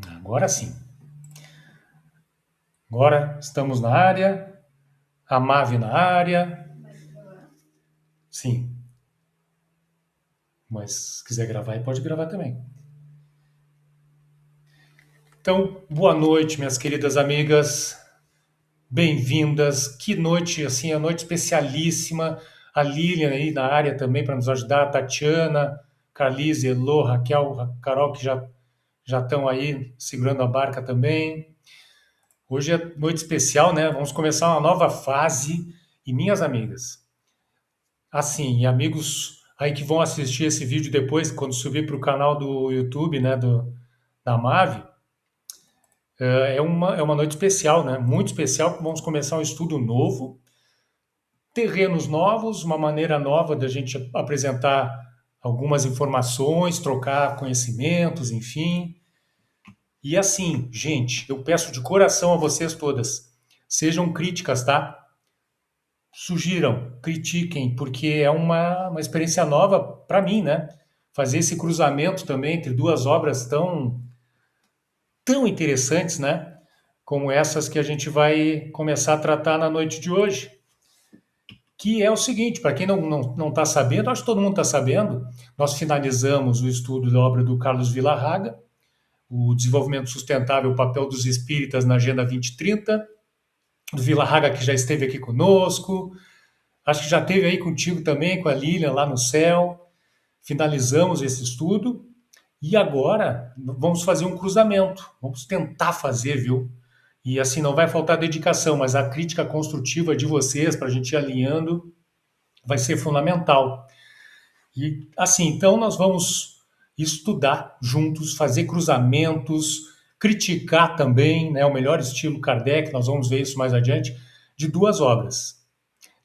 Agora sim. Agora estamos na área. A Mavi na área. Sim. Mas se quiser gravar, pode gravar também. Então, boa noite, minhas queridas amigas. Bem-vindas. Que noite, assim, a noite especialíssima. A Lilian aí na área também para nos ajudar. A Tatiana, Carlise, Elô, Raquel, Carol, que já estão aí segurando a barca também. Hoje é noite especial, né? Vamos começar uma nova fase. E minhas amigas, assim, e amigos aí que vão assistir esse vídeo depois, quando subir para o canal do YouTube, né, da Mavi, é uma noite especial, né? Muito especial, que vamos começar um estudo novo, terrenos novos, uma maneira nova da gente apresentar algumas informações, trocar conhecimentos, enfim. E assim, gente, eu peço de coração a vocês todas, sejam críticas, tá? Sugiram, critiquem, porque é uma experiência nova para mim, né? Fazer esse cruzamento também entre duas obras tão interessantes, né? Como essas que a gente vai começar a tratar na noite de hoje. Que é o seguinte, para quem não está sabendo, acho que todo mundo está sabendo, nós finalizamos o estudo da obra do Carlos Villarraga, o desenvolvimento sustentável, o papel dos espíritas na Agenda 2030, do Villarraga que já esteve aqui conosco, acho que já esteve aí contigo também, com a Lilian lá no céu. Finalizamos esse estudo e agora vamos fazer um cruzamento. Vamos tentar fazer, viu? E assim, não vai faltar dedicação, mas a crítica construtiva de vocês para a gente ir alinhando vai ser fundamental. E assim, então nós vamos estudar juntos, fazer cruzamentos, criticar também, né, o melhor estilo Kardec, nós vamos ver isso mais adiante, de duas obras.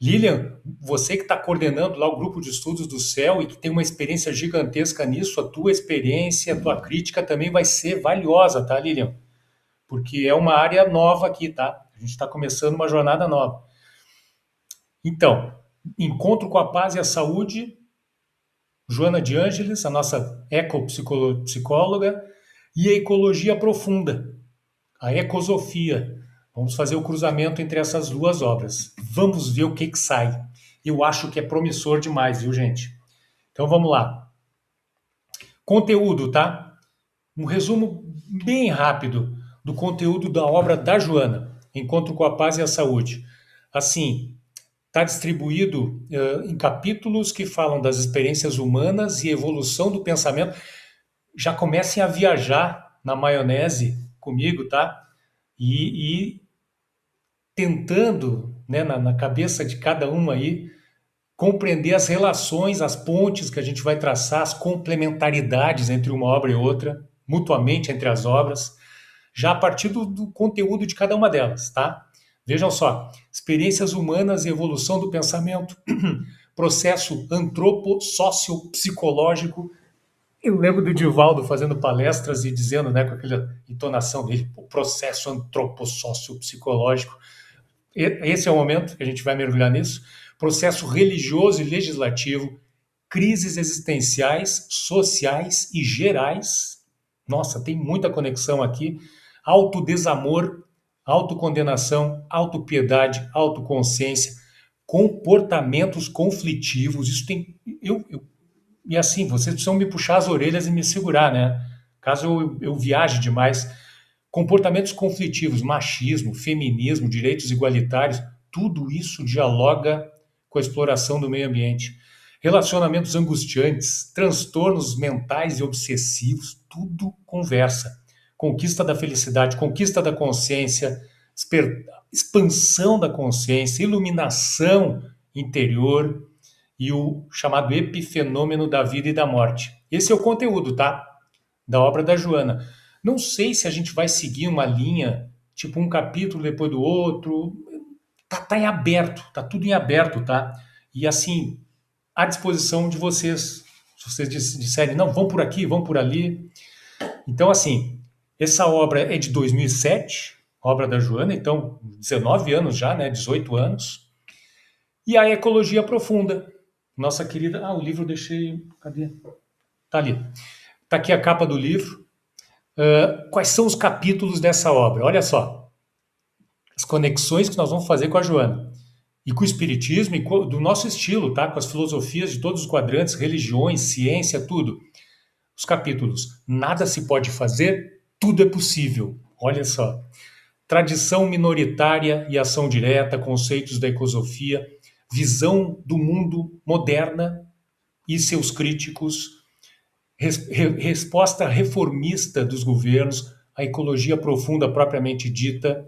Lilian, você que está coordenando lá o grupo de estudos do céu e que tem uma experiência gigantesca nisso, a tua experiência, a tua crítica também vai ser valiosa, tá, Lilian? Porque é uma área nova aqui, tá? A gente está começando uma jornada nova. Então, encontro com a paz e a saúde, Joana de Ângeles, a nossa ecopsicóloga, e a ecologia profunda, a ecosofia. Vamos fazer o cruzamento entre essas duas obras. Vamos ver o que sai. Eu acho que é promissor demais, viu, gente? Então vamos lá. Conteúdo, tá? Um resumo bem rápido do conteúdo da obra da Joana, Encontro com a Paz e a Saúde. Assim, está distribuído em capítulos que falam das experiências humanas e evolução do pensamento. Já comecem a viajar na maionese comigo, tá? E tentando, né, na cabeça de cada um aí, compreender as relações, as pontes que a gente vai traçar, as complementaridades entre uma obra e outra, mutuamente entre as obras, já a partir do conteúdo de cada uma delas, tá? Vejam só, experiências humanas e evolução do pensamento, processo antropossociopsicológico. Eu lembro do Divaldo fazendo palestras e dizendo, né, com aquela entonação dele, o processo antropossociopsicológico. Esse é o momento que a gente vai mergulhar nisso. Processo religioso e legislativo, crises existenciais, sociais e gerais. Nossa, tem muita conexão aqui. Autodesamor, autocondenação, autopiedade, autoconsciência, comportamentos conflitivos. Isso tem. E assim, vocês precisam me puxar as orelhas e me segurar, né? Caso eu viaje demais. Comportamentos conflitivos, machismo, feminismo, direitos igualitários, tudo isso dialoga com a exploração do meio ambiente. Relacionamentos angustiantes, transtornos mentais e obsessivos, tudo conversa. Conquista da felicidade, conquista da consciência, expansão da consciência, iluminação interior e o chamado epifenômeno da vida e da morte. Esse é o conteúdo, tá? Da obra da Joana. Não sei se a gente vai seguir uma linha, tipo um capítulo depois do outro. Tá em aberto, tá tudo em aberto, tá? E assim, à disposição de vocês. Se vocês disserem, não, vão por aqui, vão por ali. Então, assim, essa obra é de 2007, obra da Joana, então 19 anos já, né? 18 anos. E a Ecologia Profunda. Nossa querida. Ah, o livro eu deixei. Cadê? Tá ali. Tá aqui a capa do livro. Quais são os capítulos dessa obra? Olha só, as conexões que nós vamos fazer com a Joana. E com o espiritismo e do nosso estilo, tá? Com as filosofias de todos os quadrantes, religiões, ciência, tudo. Os capítulos. Nada se pode fazer, tudo é possível. Olha só. Tradição minoritária e ação direta, conceitos da ecosofia, visão do mundo moderna e seus críticos, resposta reformista dos governos, a ecologia profunda propriamente dita,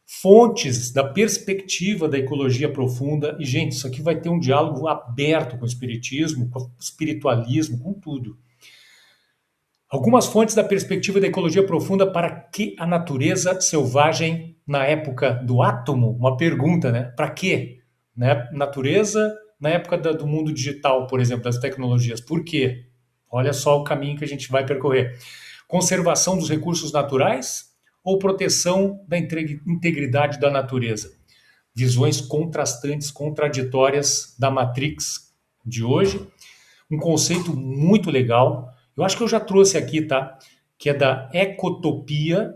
fontes da perspectiva da ecologia profunda. E, gente, isso aqui vai ter um diálogo aberto com o espiritismo, com o espiritualismo, com tudo. Algumas fontes da perspectiva da ecologia profunda para que a natureza selvagem na época do átomo? Uma pergunta, né? Para quê? Né? Natureza na época do mundo digital, por exemplo, das tecnologias. Por quê? Olha só o caminho que a gente vai percorrer. Conservação dos recursos naturais ou proteção da integridade da natureza? Visões contrastantes, contraditórias da Matrix de hoje. Um conceito muito legal. Eu acho que eu já trouxe aqui, tá? Que é da ecotopia.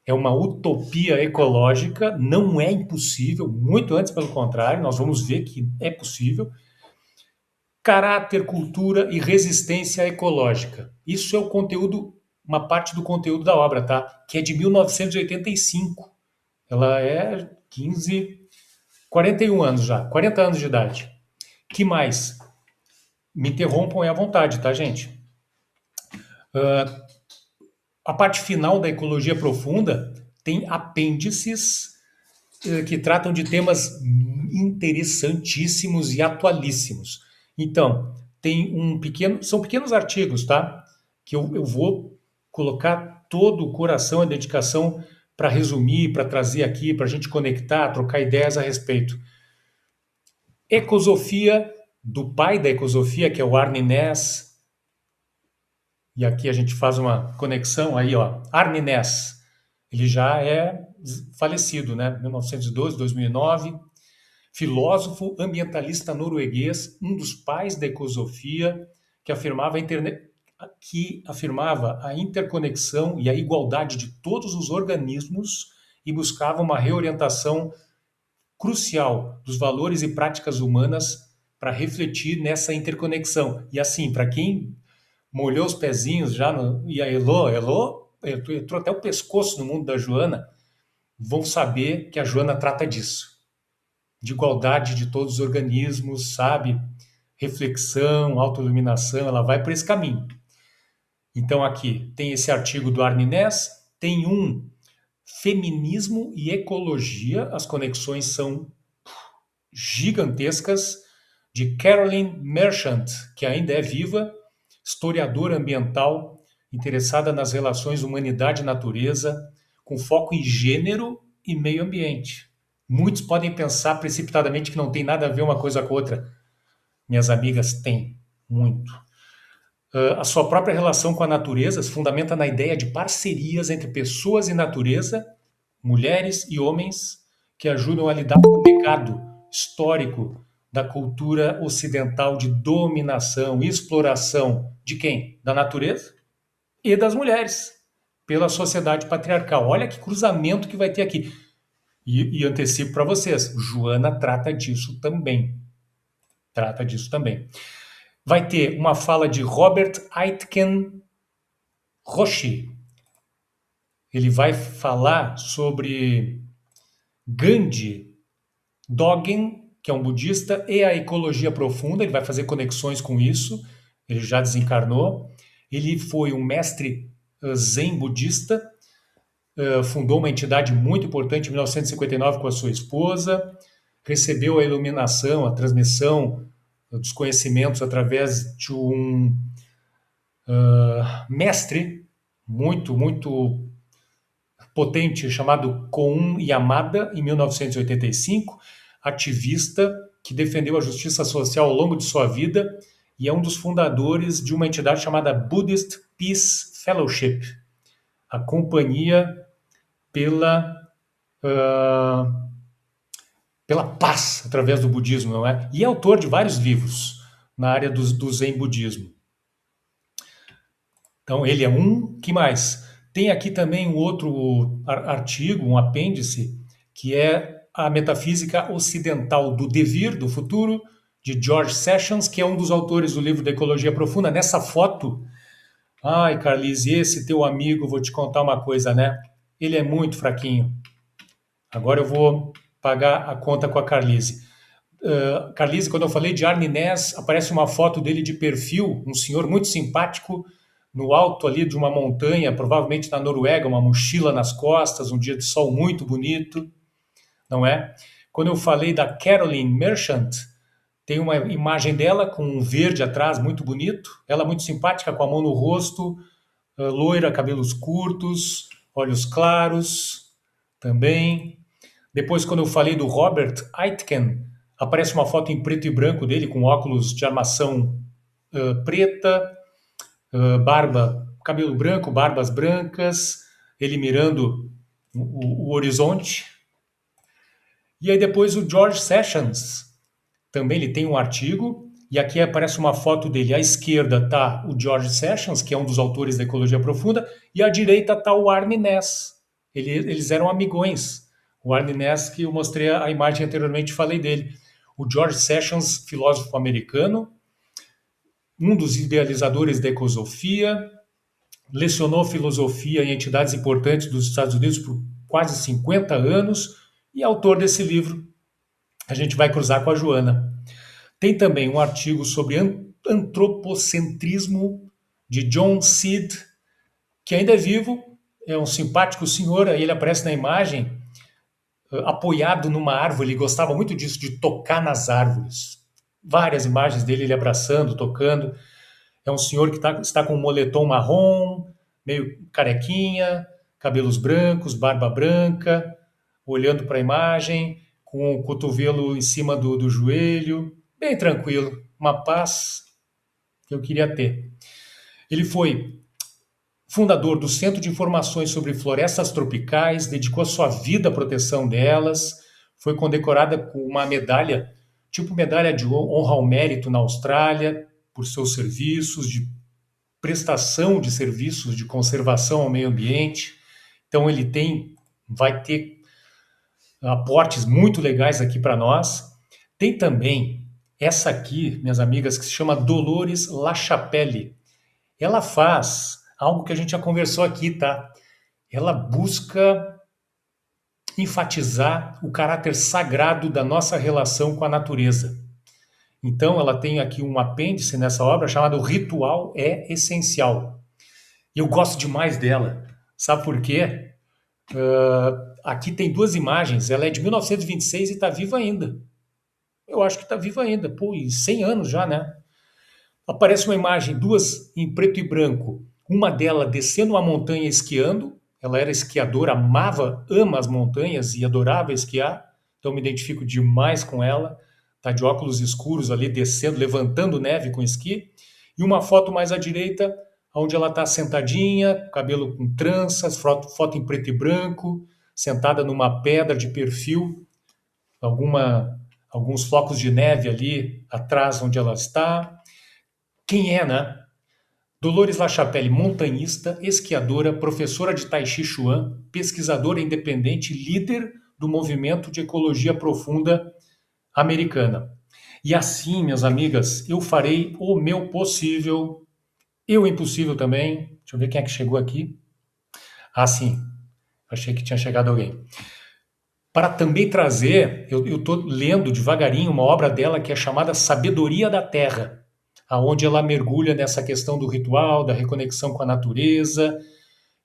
É uma utopia ecológica. Não é impossível, muito antes, pelo contrário, nós vamos ver que é possível. Caráter, cultura e resistência ecológica. Isso é o conteúdo, uma parte do conteúdo da obra, tá? Que é de 1985. Ela é 15, 41 anos já, 40 anos de idade. Que mais? Me interrompam à vontade, tá, gente? A parte final da ecologia profunda tem apêndices que tratam de temas interessantíssimos e atualíssimos. Então, tem são pequenos artigos, tá? Que eu vou colocar todo o coração e dedicação para resumir, para trazer aqui, para a gente conectar, trocar ideias a respeito. Ecosofia, do pai da ecosofia, que é o Arne Naess. E aqui a gente faz uma conexão aí, ó. Arne Naess, ele já é falecido, né? 1912, 2009. Filósofo ambientalista norueguês, um dos pais da ecosofia, que afirmava a interconexão e a igualdade de todos os organismos e buscava uma reorientação crucial dos valores e práticas humanas para refletir nessa interconexão. E assim, para quem molhou os pezinhos já e a Elô entrou até o pescoço no mundo da Joana, vão saber que a Joana trata disso. De igualdade de todos os organismos, sabe? Reflexão, autoiluminação, ela vai por esse caminho. Então aqui tem esse artigo do Arne Naess, tem um feminismo e ecologia, as conexões são gigantescas, de Carolyn Merchant, que ainda é viva, historiadora ambiental, interessada nas relações humanidade-natureza, com foco em gênero e meio ambiente. Muitos podem pensar precipitadamente que não tem nada a ver uma coisa com outra. Minhas amigas, têm muito. A sua própria relação com a natureza se fundamenta na ideia de parcerias entre pessoas e natureza, mulheres e homens, que ajudam a lidar com o legado histórico da cultura ocidental de dominação e exploração de quem? Da natureza e das mulheres, pela sociedade patriarcal. Olha que cruzamento que vai ter aqui. E antecipo para vocês, Joana trata disso também. Trata disso também. Vai ter uma fala de Robert Aitken Roshi. Ele vai falar sobre Gandhi Dogen, que é um budista, e a ecologia profunda. Ele vai fazer conexões com isso. Ele já desencarnou. Ele foi um mestre zen budista, fundou uma entidade muito importante em 1959 com a sua esposa, recebeu a iluminação, a transmissão dos conhecimentos através de um mestre muito potente chamado Koun Yamada, em 1985, ativista que defendeu a justiça social ao longo de sua vida e é um dos fundadores de uma entidade chamada Buddhist Peace Fellowship, a companhia pela paz através do budismo, não é? E é autor de vários livros na área do Zen budismo. Então, ele é um. Que mais? Tem aqui também um outro artigo, um apêndice, que é a Metafísica Ocidental do Devir, do Futuro, de George Sessions, que é um dos autores do livro da Ecologia Profunda. Nessa foto, ai, Carlise, esse teu amigo, vou te contar uma coisa, né? Ele é muito fraquinho. Agora eu vou pagar a conta com a Carlise. Carlise, quando eu falei de Arne Ness, aparece uma foto dele de perfil, um senhor muito simpático, no alto ali de uma montanha, provavelmente na Noruega, uma mochila nas costas, um dia de sol muito bonito, não é? Quando eu falei da Caroline Merchant, tem uma imagem dela com um verde atrás, muito bonito, ela muito simpática, com a mão no rosto, loira, cabelos curtos, olhos claros, também. Depois, quando eu falei do Robert Aitken, aparece uma foto em preto e branco dele, com óculos de armação preta, barba, cabelo branco, barbas brancas, ele mirando o horizonte. E aí depois o George Sessions, também ele tem um artigo, e aqui aparece uma foto dele. À esquerda está o George Sessions, que é um dos autores da Ecologia Profunda, e à direita está o Arne Ness. Eles eram amigões. O Arne Ness, que eu mostrei a imagem anteriormente, falei dele. O George Sessions, filósofo americano, um dos idealizadores da ecosofia, lecionou filosofia em entidades importantes dos Estados Unidos por quase 50 anos e autor desse livro. A gente vai cruzar com a Joana. Tem também um artigo sobre antropocentrismo de John Seed, que ainda é vivo, é um simpático senhor, aí ele aparece na imagem, apoiado numa árvore, ele gostava muito disso, de tocar nas árvores. Várias imagens dele, ele abraçando, tocando. É um senhor que está com um moletom marrom, meio carequinha, cabelos brancos, barba branca, olhando para a imagem, com o cotovelo em cima do joelho, bem tranquilo, uma paz que eu queria ter. Ele foi fundador do Centro de Informações sobre Florestas Tropicais, dedicou a sua vida à proteção delas, foi condecorada com uma medalha, tipo medalha de honra ao mérito na Austrália, por seus serviços de prestação de serviços de conservação ao meio ambiente. Então ele vai ter aportes muito legais aqui para nós. Tem também essa aqui, minhas amigas, que se chama Dolores Lachapelle. Ela faz algo que a gente já conversou aqui, tá? Ela busca enfatizar o caráter sagrado da nossa relação com a natureza. Então, ela tem aqui um apêndice nessa obra chamado Ritual é Essencial. E eu gosto demais dela. Sabe por quê? Aqui tem duas imagens. Ela é de 1926 e está viva ainda. Eu acho que está viva ainda. Pô, e 100 anos já, né? Aparece uma imagem, duas em preto e branco. Uma dela descendo uma montanha esquiando. Ela era esquiadora, ama as montanhas e adorava esquiar. Então me identifico demais com ela. Tá de óculos escuros ali, descendo, levantando neve com esqui. E uma foto mais à direita, onde ela está sentadinha, cabelo com tranças, foto em preto e branco, sentada numa pedra de perfil, alguns flocos de neve ali atrás onde ela está. Quem é, né? Dolores Lachapelle, montanhista, esquiadora, professora de Tai Chi Chuan, pesquisadora independente, líder do movimento de ecologia profunda americana. E assim, minhas amigas, eu farei o meu possível, e o impossível também. Deixa eu ver quem é que chegou aqui. Ah, sim, achei que tinha chegado alguém. Para também trazer, eu estou lendo devagarinho uma obra dela que é chamada Sabedoria da Terra, aonde ela mergulha nessa questão do ritual, da reconexão com a natureza.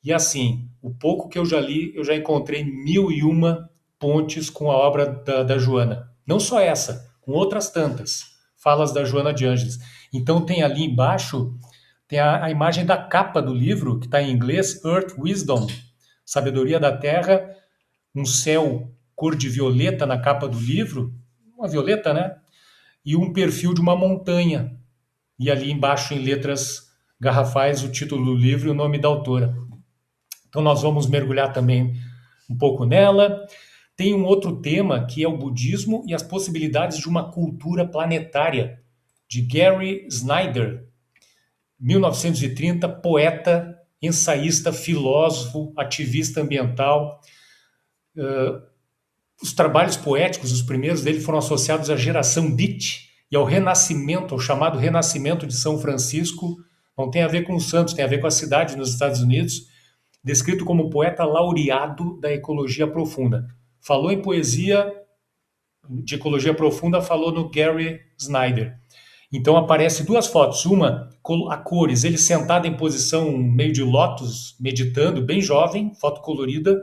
E assim, o pouco que eu já li, eu já encontrei 1001 pontes com a obra da Joana. Não só essa, com outras tantas falas da Joana de Ângeles. Então tem ali embaixo, tem a imagem da capa do livro, que está em inglês, Earth Wisdom, Sabedoria da Terra, um céu cor de violeta na capa do livro, uma violeta, né? E um perfil de uma montanha. E ali embaixo, em letras garrafais, o título do livro e o nome da autora. Então nós vamos mergulhar também um pouco nela. Tem um outro tema que é o budismo e as possibilidades de uma cultura planetária, de Gary Snyder. 1930, poeta, ensaísta, filósofo, ativista ambiental. Os trabalhos poéticos, os primeiros dele, foram associados à geração Beat e ao Renascimento, ao chamado Renascimento de São Francisco. Não tem a ver com os santos, tem a ver com a cidade nos Estados Unidos, descrito como poeta laureado da ecologia profunda. Falou em poesia de ecologia profunda, falou no Gary Snyder. Então aparece duas fotos, uma a cores, ele sentado em posição meio de lótus, meditando, bem jovem, foto colorida,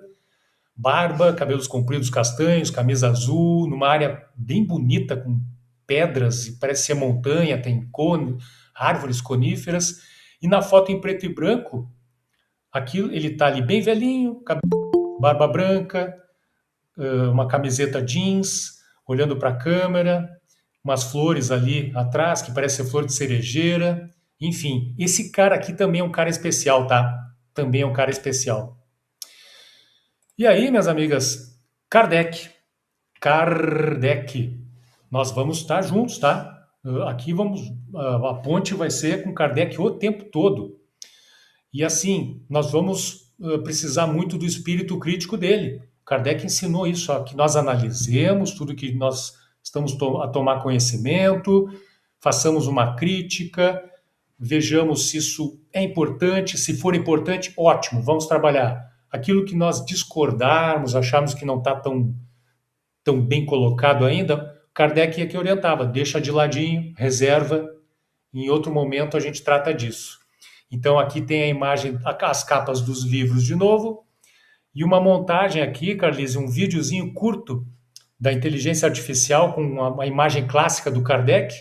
barba, cabelos compridos castanhos, camisa azul, numa área bem bonita, com pedras, e parece ser montanha, tem árvores coníferas, e na foto em preto e branco, aqui ele está ali bem velhinho, barba branca, uma camiseta jeans, olhando para a câmera, umas flores ali atrás, que parece ser flor de cerejeira. Enfim, esse cara aqui também é um cara especial, tá? Também é um cara especial. E aí, minhas amigas, Kardec. Kardec. Nós vamos estar juntos, tá? Aqui vamos. A ponte vai ser com Kardec o tempo todo. E assim, nós vamos precisar muito do espírito crítico dele. Kardec ensinou isso, ó, que nós analisemos tudo que nós estamos a tomar conhecimento, façamos uma crítica, vejamos se isso é importante, se for importante, ótimo, vamos trabalhar. Aquilo que nós discordarmos, acharmos que não está tão bem colocado ainda, Kardec é que orientava, deixa de ladinho, reserva, em outro momento a gente trata disso. Então aqui tem a imagem, as capas dos livros de novo, e uma montagem aqui, Carlise, um videozinho curto da inteligência artificial com uma imagem clássica do Kardec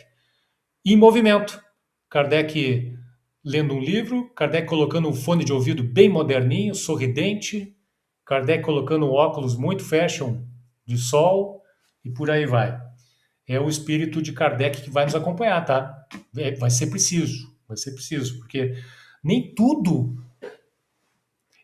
em movimento. Kardec lendo um livro, Kardec colocando um fone de ouvido bem moderninho, sorridente, Kardec colocando um óculos muito fashion de sol e por aí vai. É o espírito de Kardec que vai nos acompanhar, tá? Vai ser preciso, porque nem tudo.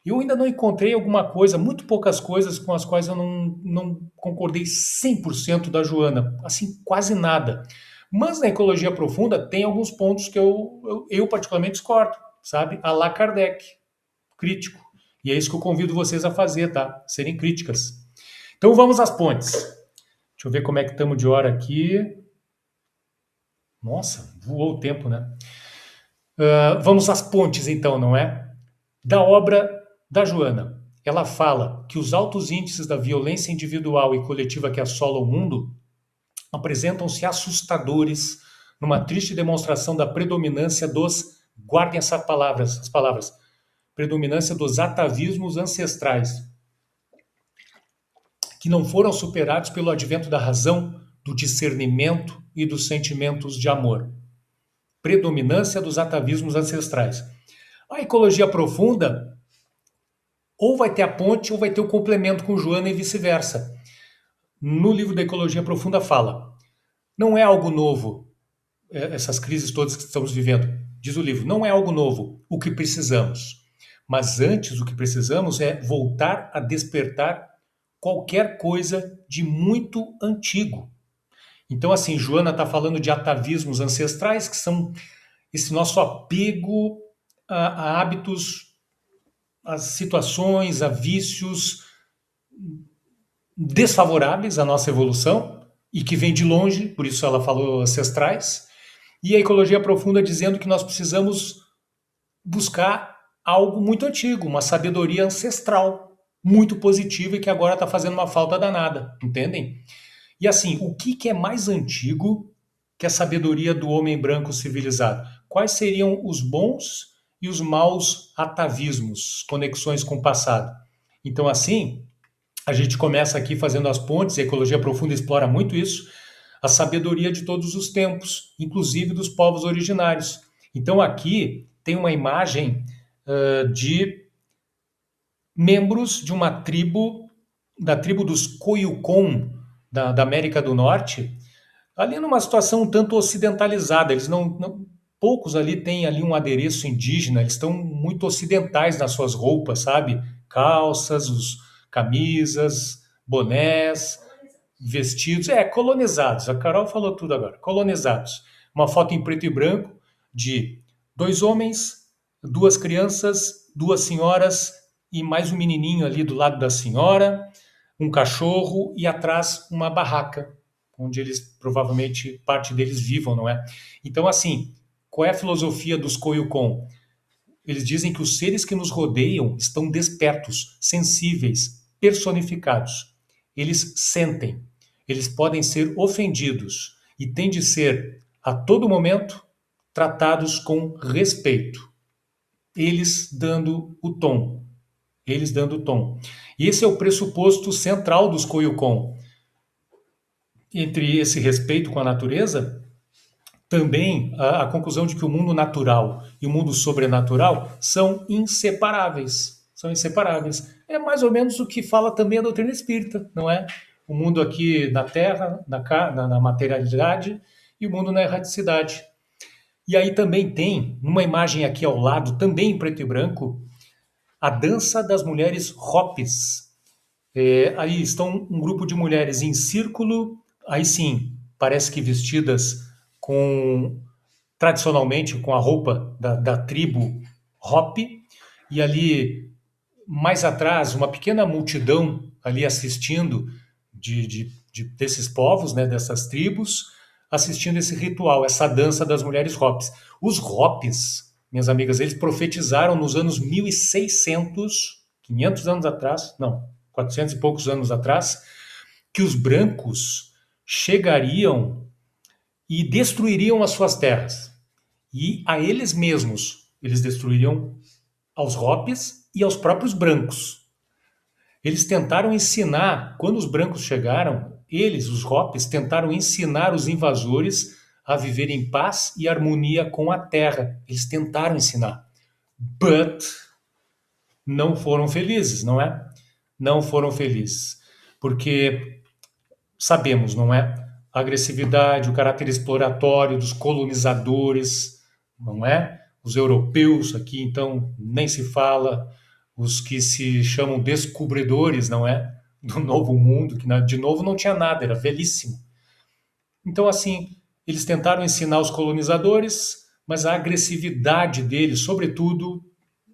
Eu ainda não encontrei alguma coisa, muito poucas coisas com as quais eu não concordei 100% da Joana, assim, quase nada. Mas na ecologia profunda tem alguns pontos que eu particularmente discordo, sabe? A la Kardec, crítico. E é isso que eu convido vocês a fazer, tá? Serem críticas. Então vamos às pontes. Deixa eu ver como é que estamos de hora aqui. Nossa, voou o tempo, né? Vamos às pontes, então, não é? Da obra da Joana. Ela fala que os altos índices da violência individual e coletiva que assola o mundo apresentam-se assustadores numa triste demonstração da predominância dos, guardem essas palavras, as palavras, predominância dos atavismos ancestrais, que não foram superados pelo advento da razão, do discernimento e dos sentimentos de amor. Predominância dos atavismos ancestrais. A ecologia profunda ou vai ter a ponte ou vai ter o complemento com Joana e vice-versa. No livro da Ecologia Profunda fala, não é algo novo, essas crises todas que estamos vivendo. Diz o livro, não é algo novo o que precisamos. Mas antes o que precisamos é voltar a despertar qualquer coisa de muito antigo. Então, assim, Joana está falando de atavismos ancestrais, que são esse nosso apego a hábitos, a situações, a vícios desfavoráveis à nossa evolução e que vem de longe, por isso ela falou ancestrais, e a ecologia profunda dizendo que nós precisamos buscar algo muito antigo, uma sabedoria ancestral, muito positiva e que agora está fazendo uma falta danada, entendem? E assim, o que é mais antigo que a sabedoria do homem branco civilizado? Quais seriam os bons e os maus atavismos, conexões com o passado? Então, assim, a gente começa aqui fazendo as pontes, e a ecologia profunda explora muito isso, a sabedoria de todos os tempos, inclusive dos povos originários. Então, aqui tem uma imagem de membros de uma tribo, da tribo dos Koyukon, da América do Norte, ali numa situação um tanto ocidentalizada. Eles poucos ali têm ali um adereço indígena, eles estão muito ocidentais nas suas roupas, sabe? Calças, camisas, bonés, vestidos, colonizados. A Carol falou tudo agora, colonizados. Uma foto em preto e branco de 2 homens, 2 crianças, 2 senhoras e mais um menininho ali do lado da senhora, um cachorro e atrás uma barraca, onde eles provavelmente parte deles vivam, não é? Então, assim, qual é a filosofia dos Koyukon? Eles dizem que os seres que nos rodeiam estão despertos, sensíveis, personificados. Eles sentem, eles podem ser ofendidos e têm de ser, a todo momento, tratados com respeito. Eles dando o tom. Eles dando o tom. E esse é o pressuposto central dos Koyukon. Entre esse respeito com a natureza, também a conclusão de que o mundo natural e o mundo sobrenatural são inseparáveis. São inseparáveis. É mais ou menos o que fala também a doutrina espírita, não é? O mundo aqui na Terra, na materialidade, e o mundo na erraticidade. E aí também tem, numa imagem aqui ao lado, também em preto e branco, a dança das mulheres Hopis. Aí estão um grupo de mulheres em círculo, aí sim, parece que vestidas com tradicionalmente com a roupa da tribo Hopi, e ali mais atrás uma pequena multidão ali assistindo desses povos, né, dessas tribos, assistindo esse ritual, essa dança das mulheres Hopis. Os Hopis, minhas amigas, eles profetizaram nos anos 1600, 500 anos atrás, não, 400 e poucos anos atrás, que os brancos chegariam e destruiriam as suas terras. E a eles mesmos, eles destruiriam aos Hopis e aos próprios brancos. Eles tentaram ensinar, quando os brancos chegaram, eles, os Hopis, tentaram ensinar os invasores a viver em paz e harmonia com a terra. Eles tentaram ensinar. But não foram felizes, não é? Não foram felizes. Porque sabemos, não é? A agressividade, o caráter exploratório dos colonizadores, não é? Os europeus aqui, então, nem se fala, os que se chamam descobridores, não é? Do novo mundo, que de novo não tinha nada, era velhíssimo. Então, assim, eles tentaram ensinar os colonizadores, mas a agressividade deles, sobretudo,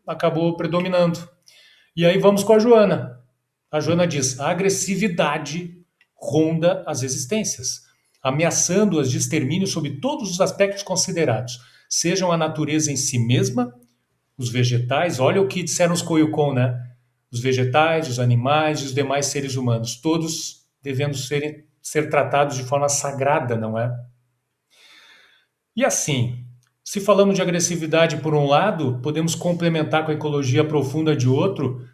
acabou predominando. E aí vamos com a Joana. A Joana diz: a agressividade ronda as existências, ameaçando-as de extermínio sob todos os aspectos considerados, sejam a natureza em si mesma, os vegetais, olha o que disseram os Koyukon, né? Os vegetais, os animais e os demais seres humanos, todos devendo ser tratados de forma sagrada, não é? E assim, se falamos de agressividade por um lado, podemos complementar com a ecologia profunda de outro,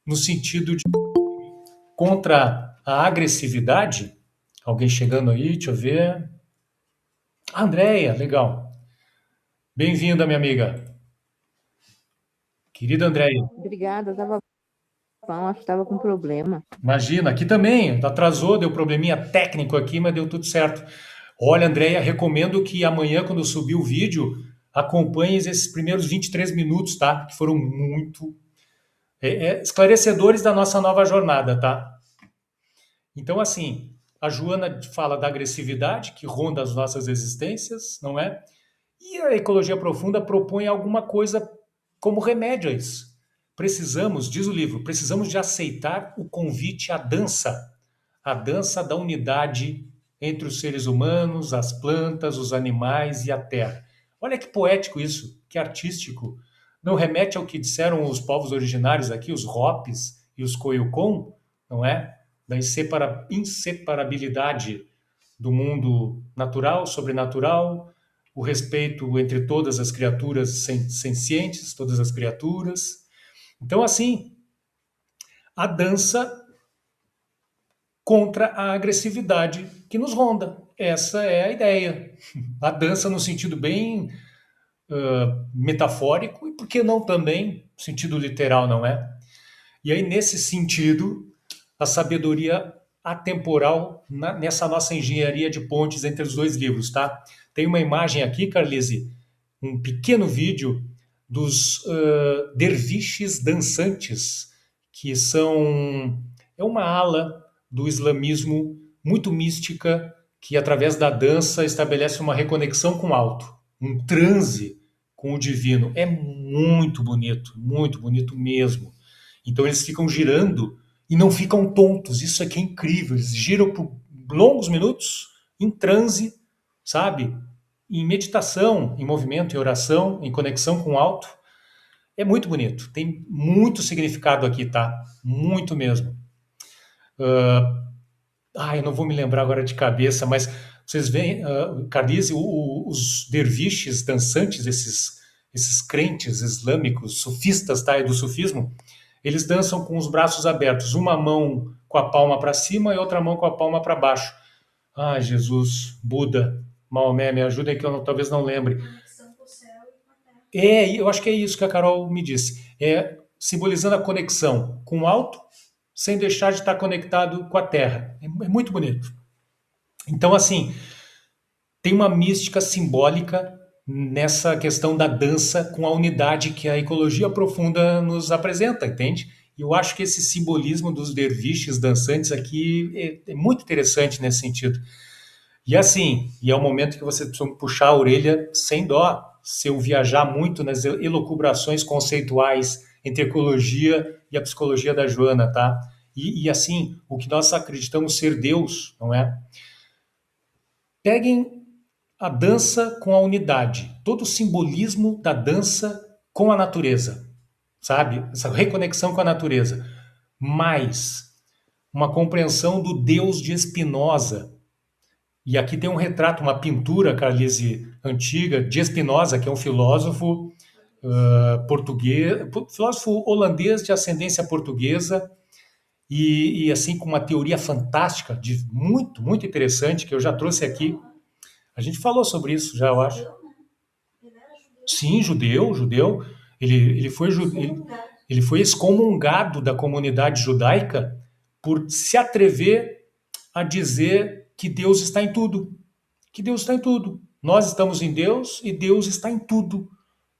no sentido de contra a agressividade. Alguém chegando aí, deixa eu ver. Andréia, legal. Bem-vinda, minha amiga. Querida Andréia. Obrigada, estava acho que estava com problema. Imagina, aqui também. Atrasou, deu probleminha técnico aqui, mas deu tudo certo. Olha, Andréia, recomendo que amanhã, quando eu subir o vídeo, acompanhes esses primeiros 23 minutos, tá? Que foram muito esclarecedores da nossa nova jornada, tá? Então, assim, a Joana fala da agressividade que ronda as nossas existências, não é? E a ecologia profunda propõe alguma coisa como remédio a isso. Precisamos, diz o livro, precisamos de aceitar o convite à dança, a dança da unidade entre os seres humanos, as plantas, os animais e a terra. Olha que poético isso, que artístico. Não remete ao que disseram os povos originários aqui, os Hopis e os Koyukon, não é? Da inseparabilidade do mundo natural, sobrenatural, o respeito entre todas as criaturas sencientes, todas as criaturas. Então, assim, a dança contra a agressividade que nos ronda. Essa é a ideia. A dança no sentido bem metafórico e, por que não também, sentido literal, não é? E aí, nesse sentido, a sabedoria atemporal nessa nossa engenharia de pontes entre os dois livros, tá? Tem uma imagem aqui, Carlise, um pequeno vídeo dos derviches dançantes, que é uma ala do islamismo muito mística, que através da dança estabelece uma reconexão com o alto, um transe com o divino. É muito bonito mesmo. Então eles ficam girando e não ficam tontos. Isso aqui é incrível. Eles giram por longos minutos em transe, sabe? Em meditação, em movimento, em oração, em conexão com o alto. É muito bonito. Tem muito significado aqui, tá? Muito mesmo. Eu não vou me lembrar agora de cabeça, mas vocês veem, Carlise, os derviches dançantes, esses crentes islâmicos, sufistas, tá? E do sufismo, eles dançam com os braços abertos, uma mão com a palma para cima e outra mão com a palma para baixo. Ah, Jesus, Buda, Maomé, me ajudem que eu talvez não lembre. Eu acho que é isso que a Carol me disse. É simbolizando a conexão com o alto, sem deixar de estar conectado com a terra. É muito bonito. Então, assim, tem uma mística simbólica nessa questão da dança com a unidade que a ecologia profunda nos apresenta, entende? E eu acho que esse simbolismo dos derviches dançantes aqui é muito interessante nesse sentido. E assim, é o momento que você precisa puxar a orelha sem dó, se eu viajar muito nas elucubrações conceituais entre a ecologia e a psicologia da Joana, tá? Assim, o que nós acreditamos ser Deus, não é? Peguem a dança com a unidade, todo o simbolismo da dança com a natureza, sabe? Essa reconexão com a natureza. Mais uma compreensão do Deus de Spinoza. E aqui tem um retrato, uma pintura, Carlise, antiga, de Spinoza, que é um filósofo português, filósofo holandês de ascendência portuguesa, assim com uma teoria fantástica, muito interessante, que eu já trouxe aqui. A gente falou sobre isso já, eu acho. Sim, judeu. Ele foi excomungado da comunidade judaica por se atrever a dizer que Deus está em tudo. Que Deus está em tudo. Nós estamos em Deus e Deus está em tudo.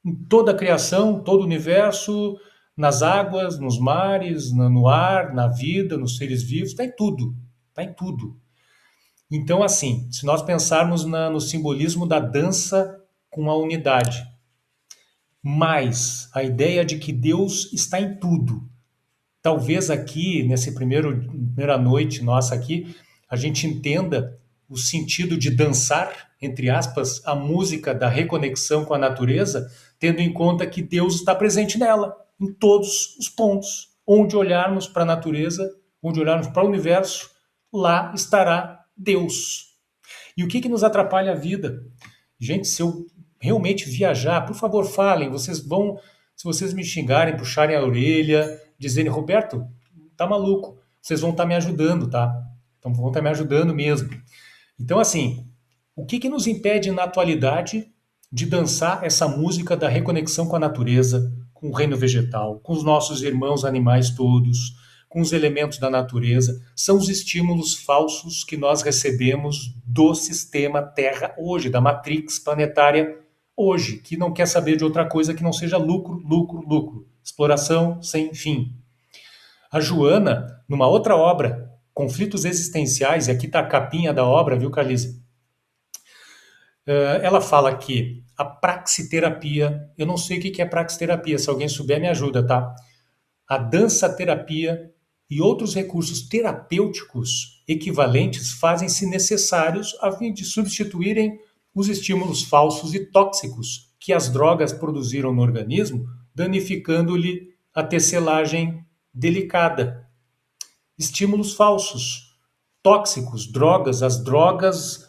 Em toda a criação, todo o universo, nas águas, nos mares, no ar, na vida, nos seres vivos, está em tudo. Está em tudo. Então, assim, se nós pensarmos no simbolismo da dança com a unidade, mais a ideia de que Deus está em tudo. Talvez aqui, nessa primeira noite nossa aqui, a gente entenda o sentido de dançar, entre aspas, a música da reconexão com a natureza, tendo em conta que Deus está presente nela, em todos os pontos. Onde olharmos para a natureza, onde olharmos para o universo, lá estará Deus. E o que nos atrapalha a vida? Gente, se eu realmente viajar, por favor, falem. Se vocês me xingarem, puxarem a orelha, dizerem, Roberto, tá maluco, vocês vão estar me ajudando, tá? Então vão estar me ajudando mesmo. Então, assim, o que nos impede na atualidade de dançar essa música da reconexão com a natureza, com o reino vegetal, com os nossos irmãos animais todos, com os elementos da natureza? São os estímulos falsos que nós recebemos do sistema Terra hoje, da matrix planetária hoje, que não quer saber de outra coisa que não seja lucro, lucro, lucro. Exploração sem fim. A Joana, numa outra obra, Conflitos Existenciais, e aqui está a capinha da obra, viu, Carlise? Ela fala que a praxiterapia, eu não sei o que é praxiterapia, se alguém souber me ajuda, tá? A dança-terapia e outros recursos terapêuticos equivalentes fazem-se necessários a fim de substituírem os estímulos falsos e tóxicos que as drogas produziram no organismo, danificando-lhe a tecelagem delicada. Estímulos falsos, tóxicos, drogas, as drogas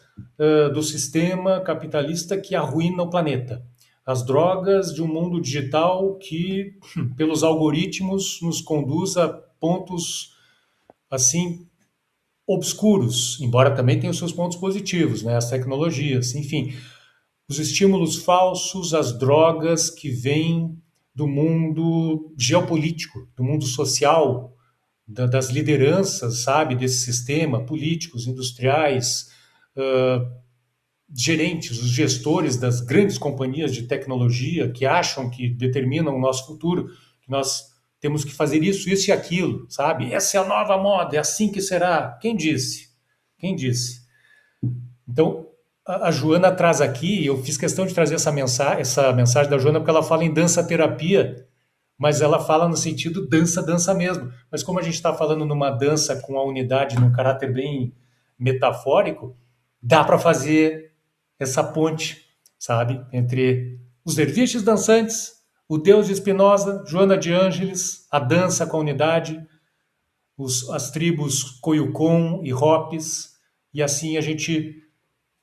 do sistema capitalista que arruina o planeta. As drogas de um mundo digital que, pelos algoritmos, nos conduz a pontos, assim, obscuros, embora também tenha os seus pontos positivos, né? As tecnologias, enfim. Os estímulos falsos, as drogas que vêm do mundo geopolítico, do mundo social, das lideranças, sabe, desse sistema, políticos, industriais, gerentes, os gestores das grandes companhias de tecnologia que acham que determinam o nosso futuro, que nós temos que fazer isso e aquilo, sabe? Essa é a nova moda, é assim que será. Quem disse? Quem disse? Então, a Joana traz aqui, eu fiz questão de trazer essa mensagem da Joana porque ela fala em dança-terapia, mas ela fala no sentido dança, dança mesmo. Mas como a gente está falando numa dança com a unidade, num caráter bem metafórico, dá para fazer essa ponte, sabe? Entre os derviches dançantes, o Deus de Spinoza, Joana de Ângeles, a dança com a unidade, as tribos Koyukon e Hopis, e assim a gente,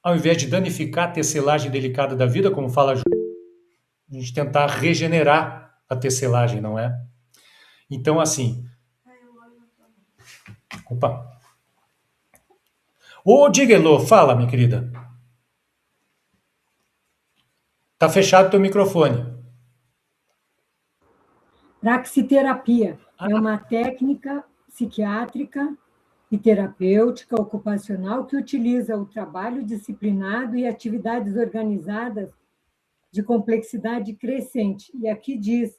ao invés de danificar a tecelagem delicada da vida, como fala a gente tentar regenerar a tecelagem, não é? Então, assim, opa. Ô, Digelo, fala, minha querida. Tá fechado teu microfone. Praxiterapia é uma técnica psiquiátrica e terapêutica ocupacional que utiliza o trabalho disciplinado e atividades organizadas de complexidade crescente. E aqui diz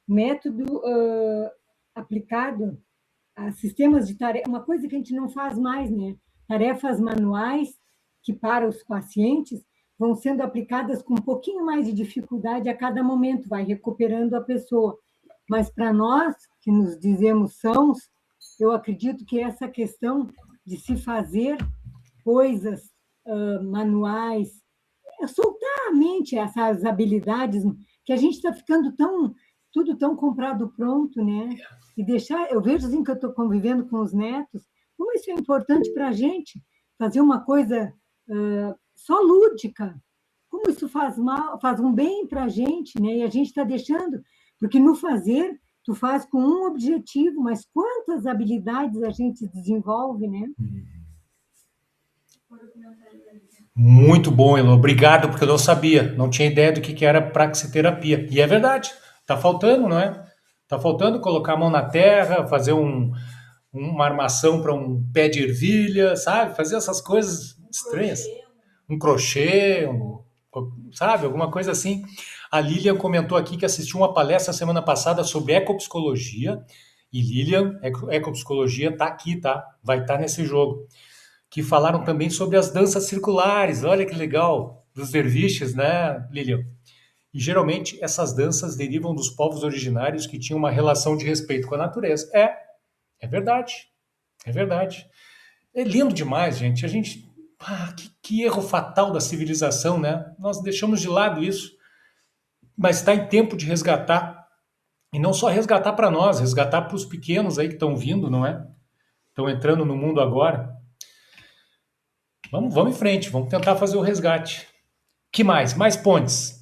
método aplicado a sistemas de tarefa, uma coisa que a gente não faz mais, né? Tarefas manuais que para os pacientes vão sendo aplicadas com um pouquinho mais de dificuldade a cada momento, vai recuperando a pessoa. Mas para nós, que nos dizemos sãos, eu acredito que essa questão de se fazer coisas manuais, soltar a mente essas habilidades, que a gente está ficando tudo tão comprado pronto, né? E deixar, eu vejo assim que eu estou convivendo com os netos, como isso é importante para a gente, fazer uma coisa só lúdica, como isso faz mal, faz um bem para a gente, né? E a gente está deixando, porque no fazer, tu faz com um objetivo, mas quantas habilidades a gente desenvolve, né? Muito bom, Elo. Obrigado, porque eu não sabia, não tinha ideia do que era praxiterapia. E é verdade, tá faltando, não é? Tá faltando colocar a mão na terra, fazer uma armação para um pé de ervilha, sabe? Fazer essas coisas estranhas. Um crochê, sabe? Alguma coisa assim. A Lilian comentou aqui que assistiu uma palestra semana passada sobre ecopsicologia. E Lilian, ecopsicologia tá aqui, tá? Vai estar nesse jogo. Que falaram também sobre as danças circulares. Olha que legal, dos derviches, né, Lilian? E geralmente essas danças derivam dos povos originários que tinham uma relação de respeito com a natureza. É verdade, é verdade. É lindo demais, gente. A gente, que erro fatal da civilização, né? Nós deixamos de lado isso, mas está em tempo de resgatar. E não só resgatar para nós, resgatar para os pequenos aí que estão vindo, não é? Estão entrando no mundo agora. Vamos em frente, vamos tentar fazer o resgate. Que mais? Mais pontes.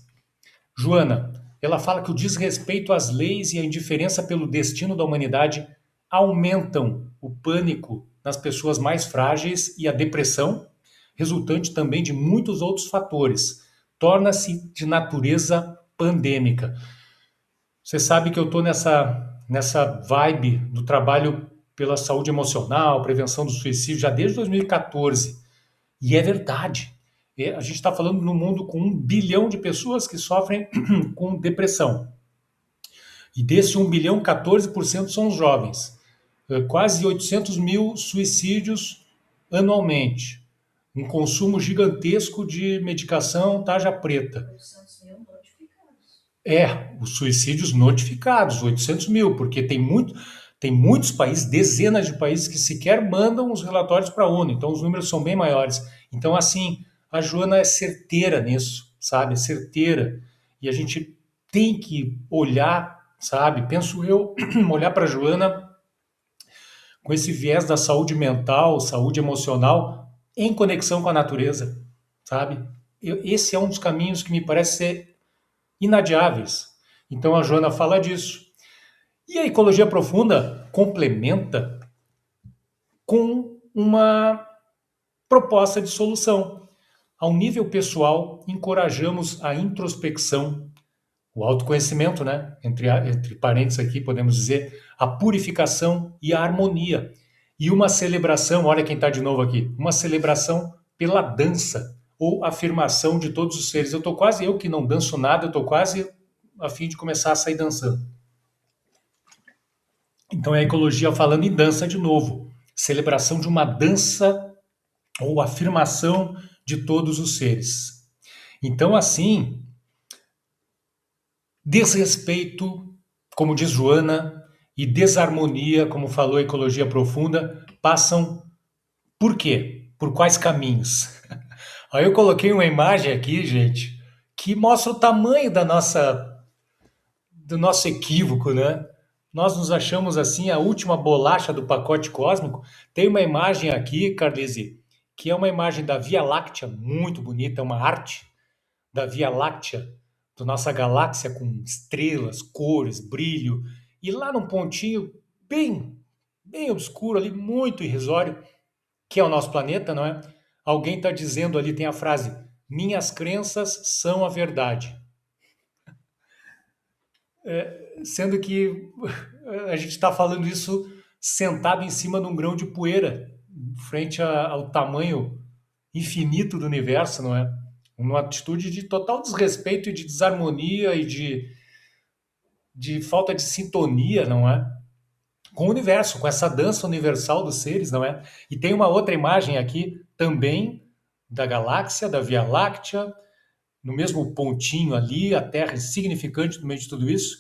Joana, ela fala que o desrespeito às leis e a indiferença pelo destino da humanidade aumentam o pânico nas pessoas mais frágeis e a depressão, resultante também de muitos outros fatores. Torna-se de natureza pandêmica. Você sabe que eu estou nessa vibe do trabalho pela saúde emocional, prevenção do suicídio, já desde 2014. E é verdade. A gente está falando no mundo com 1 bilhão de pessoas que sofrem com depressão. E desse 1 bilhão, 14% são os jovens. Quase 800 mil suicídios anualmente. Um consumo gigantesco de medicação tarja preta. 800 mil notificados. Os suicídios notificados, 800 mil, porque tem muitos países, dezenas de países que sequer mandam os relatórios para a ONU, então os números são bem maiores. Então, assim, a Joana é certeira nisso, sabe? É certeira. E a gente tem que olhar, sabe? Penso eu, olhar para a Joana com esse viés da saúde mental, saúde emocional, em conexão com a natureza, sabe? Esse é um dos caminhos que me parece ser inadiáveis. Então a Joana fala disso. E a ecologia profunda complementa com uma proposta de solução. Ao nível pessoal, encorajamos a introspecção, o autoconhecimento, né? Entre parênteses aqui, podemos dizer, a purificação e a harmonia. E uma celebração, olha quem está de novo aqui, uma celebração pela dança, ou afirmação de todos os seres. Eu que não danço nada, eu estou quase a fim de começar a sair dançando. Então é a ecologia falando em dança de novo. Celebração de uma dança ou afirmação de todos os seres. Então, assim, desrespeito, como diz Joana, e desarmonia, como falou a Ecologia Profunda, passam por quê? Por quais caminhos? Aí eu coloquei uma imagem aqui, gente, que mostra o tamanho do nosso equívoco, né? Nós nos achamos assim a última bolacha do pacote cósmico. Tem uma imagem aqui, Carlise, que é uma imagem da Via Láctea, muito bonita, é uma arte da Via Láctea, da nossa galáxia, com estrelas, cores, brilho, e lá num pontinho bem obscuro ali, muito irrisório, que é o nosso planeta, não é? Alguém está dizendo ali, tem a frase: minhas crenças são a verdade. Sendo que a gente está falando isso sentado em cima de um grão de poeira, frente ao tamanho infinito do universo, não é? Uma atitude de total desrespeito e de desarmonia e de falta de sintonia, não é? Com o universo, com essa dança universal dos seres, não é? E tem uma outra imagem aqui também da galáxia, da Via Láctea, no mesmo pontinho ali, a Terra insignificante no meio de tudo isso,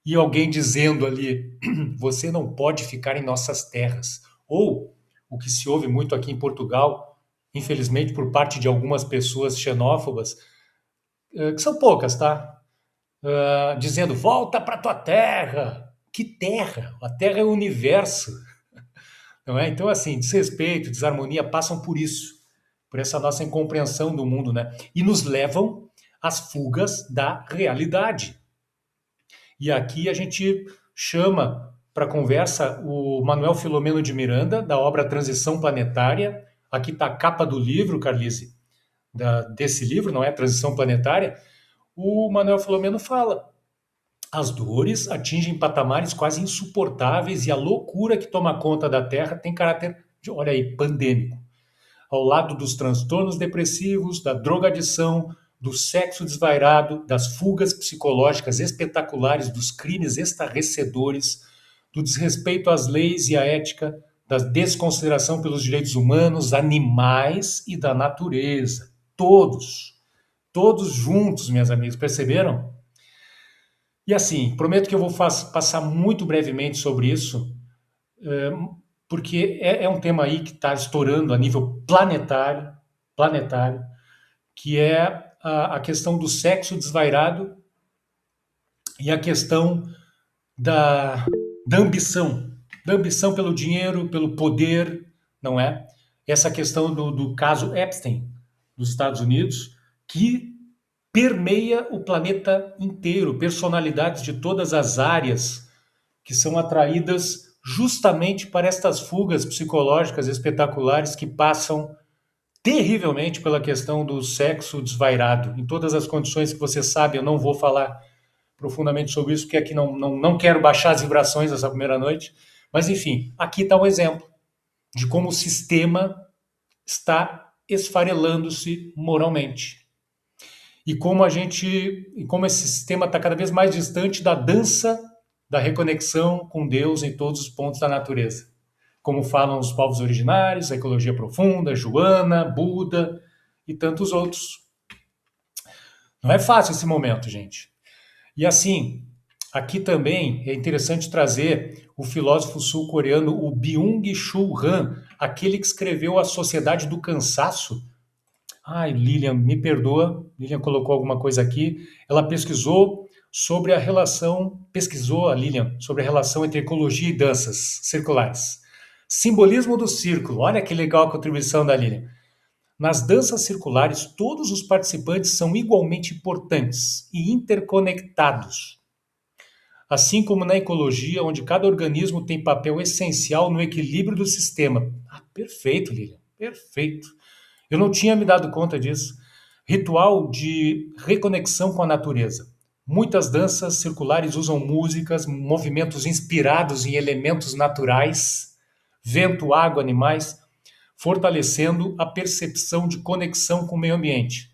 e alguém dizendo ali: você não pode ficar em nossas terras. Ou o que se ouve muito aqui em Portugal, infelizmente por parte de algumas pessoas xenófobas, que são poucas, tá? Dizendo: volta para tua terra. Que terra? A terra é o universo, não é? Então, assim, desrespeito, desarmonia passam por isso, por essa nossa incompreensão do mundo, né? E nos levam às fugas da realidade. E aqui a gente chama para conversa o Manuel Filomeno de Miranda, da obra Transição Planetária. Aqui está a capa do livro, Carlise, desse livro, não é? Transição Planetária. O Manuel Filomeno fala: as dores atingem patamares quase insuportáveis e a loucura que toma conta da Terra tem caráter, olha aí, pandêmico. Ao lado dos transtornos depressivos, da drogadição, do sexo desvairado, das fugas psicológicas espetaculares, dos crimes estarrecedores, do desrespeito às leis e à ética, da desconsideração pelos direitos humanos, animais e da natureza. Todos juntos, minhas amigas, perceberam? E assim, prometo que eu vou passar muito brevemente sobre isso, porque é um tema aí que está estourando a nível planetário, que é a questão do sexo desvairado e a questão da, da ambição pelo dinheiro, pelo poder, não é? Essa questão do caso Epstein, dos Estados Unidos, que permeia o planeta inteiro, personalidades de todas as áreas que são atraídas justamente para estas fugas psicológicas espetaculares que passam terrivelmente pela questão do sexo desvairado. Em todas as condições que você sabe, eu não vou falar profundamente sobre isso, porque aqui não quero baixar as vibrações essa primeira noite, mas enfim, aqui está um exemplo de como o sistema está esfarelando-se moralmente. E como esse sistema está cada vez mais distante da dança da reconexão com Deus em todos os pontos da natureza. Como falam os povos originários, a ecologia profunda, Joana, Buda e tantos outros. Não é fácil esse momento, gente. E assim, aqui também é interessante trazer o filósofo sul-coreano, o Byung-Chul Han, aquele que escreveu A Sociedade do Cansaço. Ai, Lilian, me perdoa, Lilian colocou alguma coisa aqui. Ela pesquisou a Lilian, sobre a relação entre ecologia e danças circulares. Simbolismo do círculo, olha que legal a contribuição da Lilian. Nas danças circulares, todos os participantes são igualmente importantes e interconectados. Assim como na ecologia, onde cada organismo tem papel essencial no equilíbrio do sistema. Ah, perfeito, Lilian, perfeito. Eu não tinha me dado conta disso. Ritual de reconexão com a natureza. Muitas danças circulares usam músicas, movimentos inspirados em elementos naturais, vento, água, animais, fortalecendo a percepção de conexão com o meio ambiente.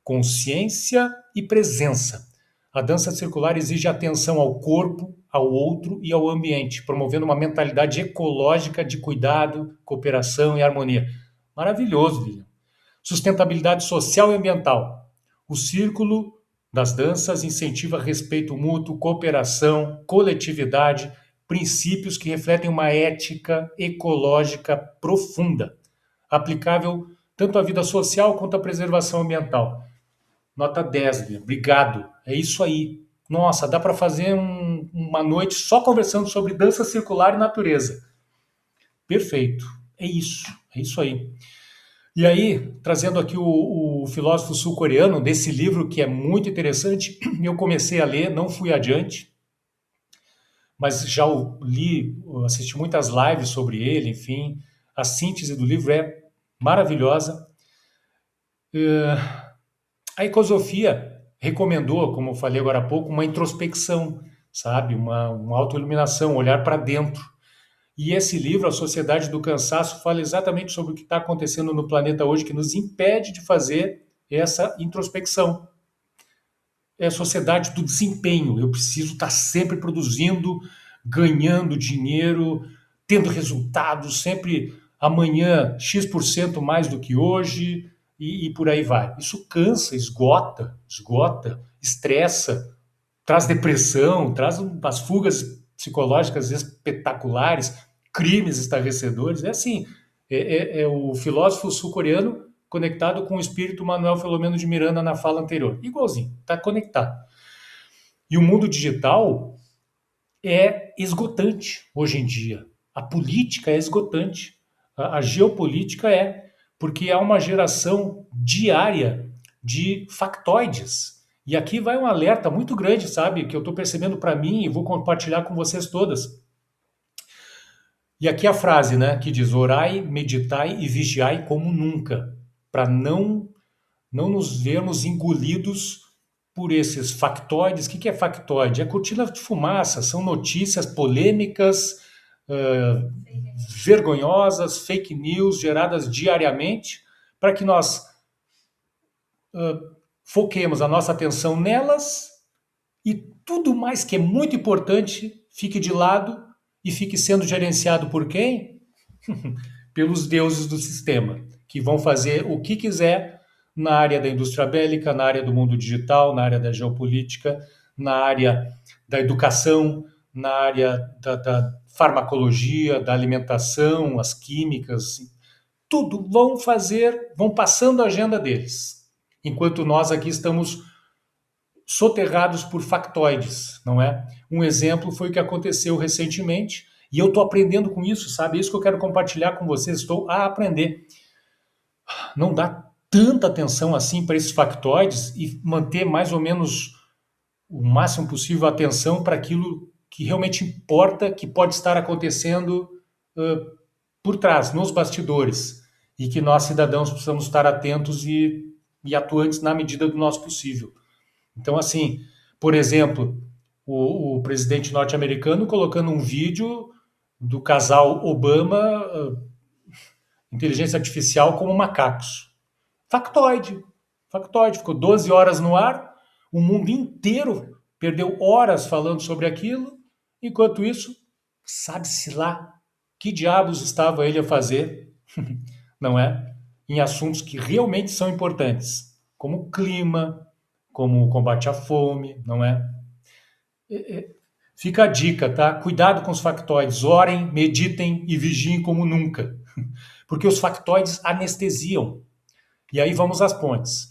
Consciência e presença. A dança circular exige atenção ao corpo, ao outro e ao ambiente, promovendo uma mentalidade ecológica de cuidado, cooperação e harmonia. Maravilhoso, Lilian. Sustentabilidade social e ambiental. O círculo das danças incentiva respeito mútuo, cooperação, coletividade, princípios que refletem uma ética ecológica profunda, aplicável tanto à vida social quanto à preservação ambiental. Nota 10, Bia. Obrigado. É isso aí. Nossa, dá para fazer uma noite só conversando sobre dança circular e natureza. Perfeito. É isso aí. E aí, trazendo aqui o filósofo sul-coreano, desse livro que é muito interessante, eu comecei a ler, não fui adiante, mas já o li, assisti muitas lives sobre ele, enfim, a síntese do livro é maravilhosa. A Ecosofia recomendou, como eu falei agora há pouco, uma introspecção, sabe? Uma autoiluminação, olhar para dentro. E esse livro, A Sociedade do Cansaço, fala exatamente sobre o que está acontecendo no planeta hoje, que nos impede de fazer essa introspecção. É a sociedade do desempenho. Eu preciso estar sempre produzindo, ganhando dinheiro, tendo resultados, sempre amanhã X% mais do que hoje, e por aí vai. Isso cansa, esgota, estressa, traz depressão, traz as fugas psicológicas espetaculares, crimes estarrecedores. É assim, é o filósofo sul-coreano conectado com o espírito Manuel Filomeno de Miranda na fala anterior. Igualzinho, está conectado. E o mundo digital é esgotante hoje em dia. A política é esgotante. A geopolítica é, porque há uma geração diária de factoides. E aqui vai um alerta muito grande, sabe, que eu estou percebendo para mim e vou compartilhar com vocês todas. E aqui a frase, né, que diz: orai, meditai e vigiai como nunca, para não nos vermos engolidos por esses factoides. O que é factoide? É cortina de fumaça, são notícias polêmicas, vergonhosas, fake news geradas diariamente, para que nós foquemos a nossa atenção nelas e tudo mais que é muito importante fique de lado e fique sendo gerenciado por quem? Pelos deuses do sistema, que vão fazer o que quiser na área da indústria bélica, na área do mundo digital, na área da geopolítica, na área da educação, na área da farmacologia, da alimentação, as químicas, tudo vão passando a agenda deles, enquanto nós aqui estamos soterrados por factoides, não é? Um exemplo foi o que aconteceu recentemente, e eu estou aprendendo com isso, sabe? É isso que eu quero compartilhar com vocês, estou a aprender. Não dá tanta atenção assim para esses factoides e manter mais ou menos o máximo possível a atenção para aquilo que realmente importa, que pode estar acontecendo por trás, nos bastidores, e que nós, cidadãos, precisamos estar atentos e atuantes na medida do nosso possível. Então, assim, por exemplo, o presidente norte-americano colocando um vídeo do casal Obama, inteligência artificial como macacos. Factoide, ficou 12 horas no ar, o mundo inteiro perdeu horas falando sobre aquilo, enquanto isso, sabe-se lá que diabos estava ele a fazer, não é? Em assuntos que realmente são importantes, como o clima, como o combate à fome, não é? Fica a dica, tá? Cuidado com os factoides, orem, meditem e vigiem como nunca, porque os factoides anestesiam. E aí vamos às pontes.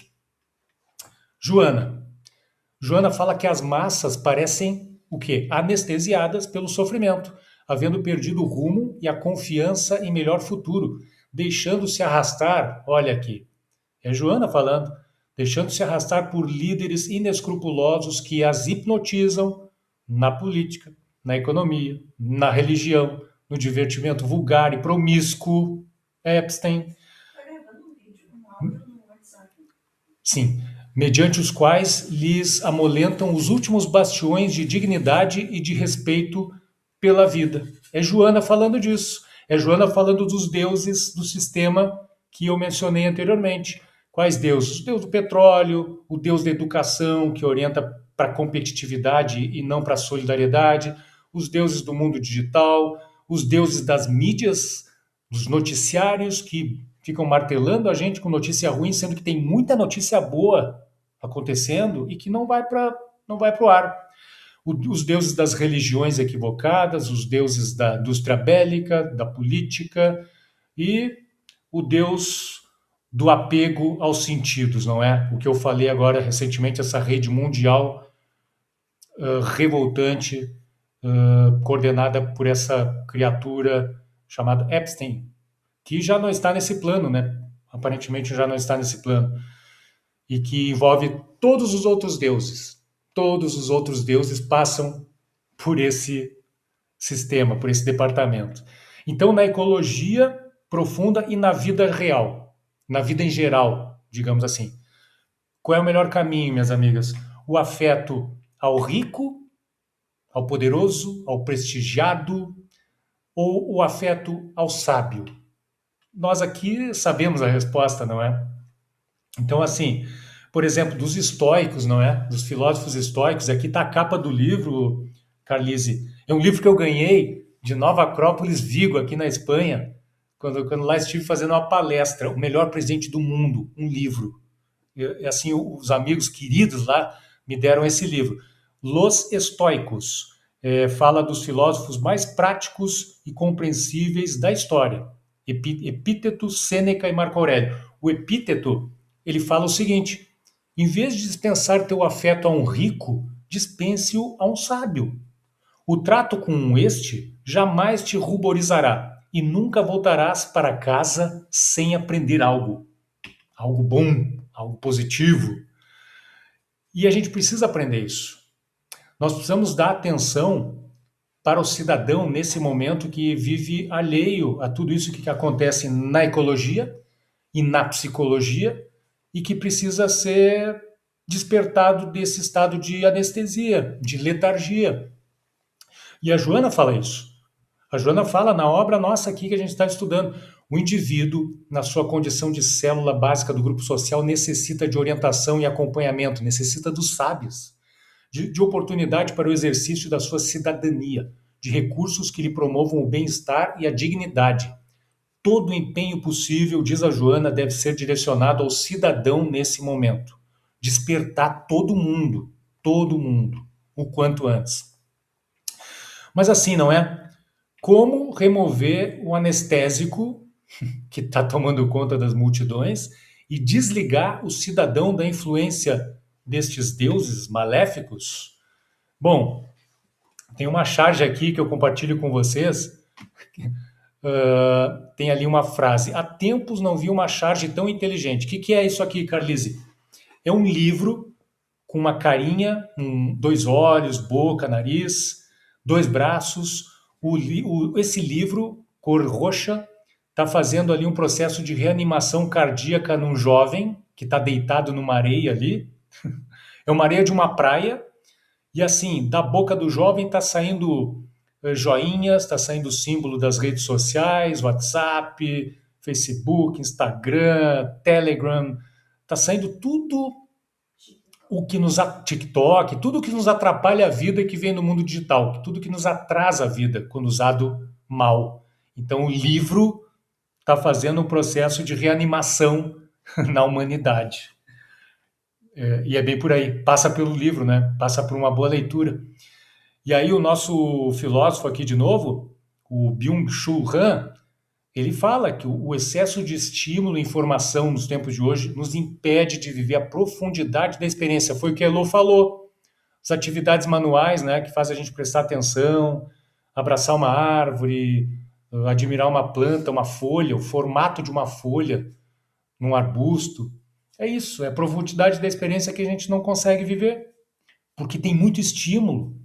Joana fala que as massas parecem o quê? Anestesiadas pelo sofrimento, havendo perdido o rumo e a confiança em melhor futuro, deixando-se arrastar, olha aqui, é Joana falando, deixando-se arrastar por líderes inescrupulosos que as hipnotizam na política, na economia, na religião, no divertimento vulgar e promíscuo. Epstein. Sim, mediante os quais lhes amolentam os últimos bastiões de dignidade e de respeito pela vida. É Joana falando disso. É Joana falando dos deuses do sistema que eu mencionei anteriormente. Quais deuses? O deus do petróleo, o deus da educação, que orienta para a competitividade e não para a solidariedade, os deuses do mundo digital, os deuses das mídias, dos noticiários, que ficam martelando a gente com notícia ruim, sendo que tem muita notícia boa acontecendo e que não vai para o ar. Os deuses das religiões equivocadas, os deuses da indústria bélica, da política e o deus do apego aos sentidos, não é? O que eu falei agora recentemente, essa rede mundial revoltante, coordenada por essa criatura chamada Epstein, que já não está nesse plano, né? Aparentemente já não está nesse plano. E que envolve todos os outros deuses. Todos os outros deuses passam por esse sistema, por esse departamento. Então, na ecologia profunda e na vida real, na vida em geral, digamos assim. Qual é o melhor caminho, minhas amigas? O afeto ao rico, ao poderoso, ao prestigiado, ou o afeto ao sábio? Nós aqui sabemos a resposta, não é? Então, assim, por exemplo, dos estoicos, não é? Dos filósofos estoicos, aqui está a capa do livro, Carlise. É um livro que eu ganhei de Nova Acrópolis, Vigo, aqui na Espanha, quando lá estive fazendo uma palestra, O Melhor Presente do Mundo, um livro. Assim, os amigos queridos lá me deram esse livro. Los Estoicos, fala dos filósofos mais práticos e compreensíveis da história. Epíteto, Sêneca e Marco Aurélio. O Epíteto, ele fala o seguinte: em vez de dispensar teu afeto a um rico, dispense-o a um sábio. O trato com este jamais te ruborizará e nunca voltarás para casa sem aprender algo bom, algo positivo. E a gente precisa aprender isso. Nós precisamos dar atenção para o cidadão nesse momento que vive alheio a tudo isso que acontece na ecologia e na psicologia e que precisa ser despertado desse estado de anestesia, de letargia. E a Joana fala isso. A Joana fala na obra nossa aqui que a gente está estudando. O indivíduo, na sua condição de célula básica do grupo social, necessita de orientação e acompanhamento, necessita dos sábios, de oportunidade para o exercício da sua cidadania, de recursos que lhe promovam o bem-estar e a dignidade. Todo o empenho possível, diz a Joana, deve ser direcionado ao cidadão nesse momento. Despertar todo mundo, o quanto antes. Mas assim, não é? Como remover o anestésico que está tomando conta das multidões e desligar o cidadão da influência destes deuses maléficos? Bom, tem uma charge aqui que eu compartilho com vocês. Tem ali uma frase: há tempos não vi uma charge tão inteligente. O que é isso aqui, Carlise? É um livro com uma carinha, 2 olhos, boca, nariz, 2 braços. Esse livro, cor roxa, está fazendo ali um processo de reanimação cardíaca num jovem que está deitado numa areia ali. É uma areia de uma praia. E assim, da boca do jovem está saindo joinhas, está saindo símbolo das redes sociais, WhatsApp, Facebook, Instagram, Telegram. Está saindo tudo o que nos... TikTok, tudo que nos atrapalha a vida que vem no mundo digital, tudo que nos atrasa a vida quando usado mal. Então o livro está fazendo um processo de reanimação na humanidade. E é bem por aí, passa pelo livro, né? Passa por uma boa leitura. E aí o nosso filósofo aqui de novo, o Byung-Chul Han, ele fala que o excesso de estímulo e informação nos tempos de hoje nos impede de viver a profundidade da experiência. Foi o que a Elô falou. As atividades manuais, né, que fazem a gente prestar atenção, abraçar uma árvore, admirar uma planta, uma folha, o formato de uma folha num arbusto. É isso, é a profundidade da experiência que a gente não consegue viver, porque tem muito estímulo.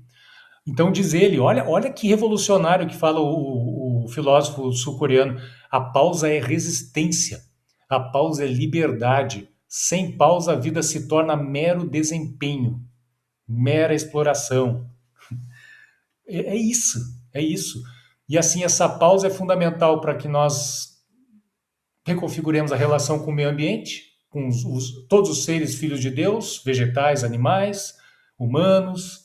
Então diz ele, olha que revolucionário que fala o filósofo sul-coreano: a pausa é resistência, a pausa é liberdade, sem pausa a vida se torna mero desempenho, mera exploração. É isso, é isso. E assim, essa pausa é fundamental para que nós reconfiguremos a relação com o meio ambiente, com todos os seres filhos de Deus, vegetais, animais, humanos,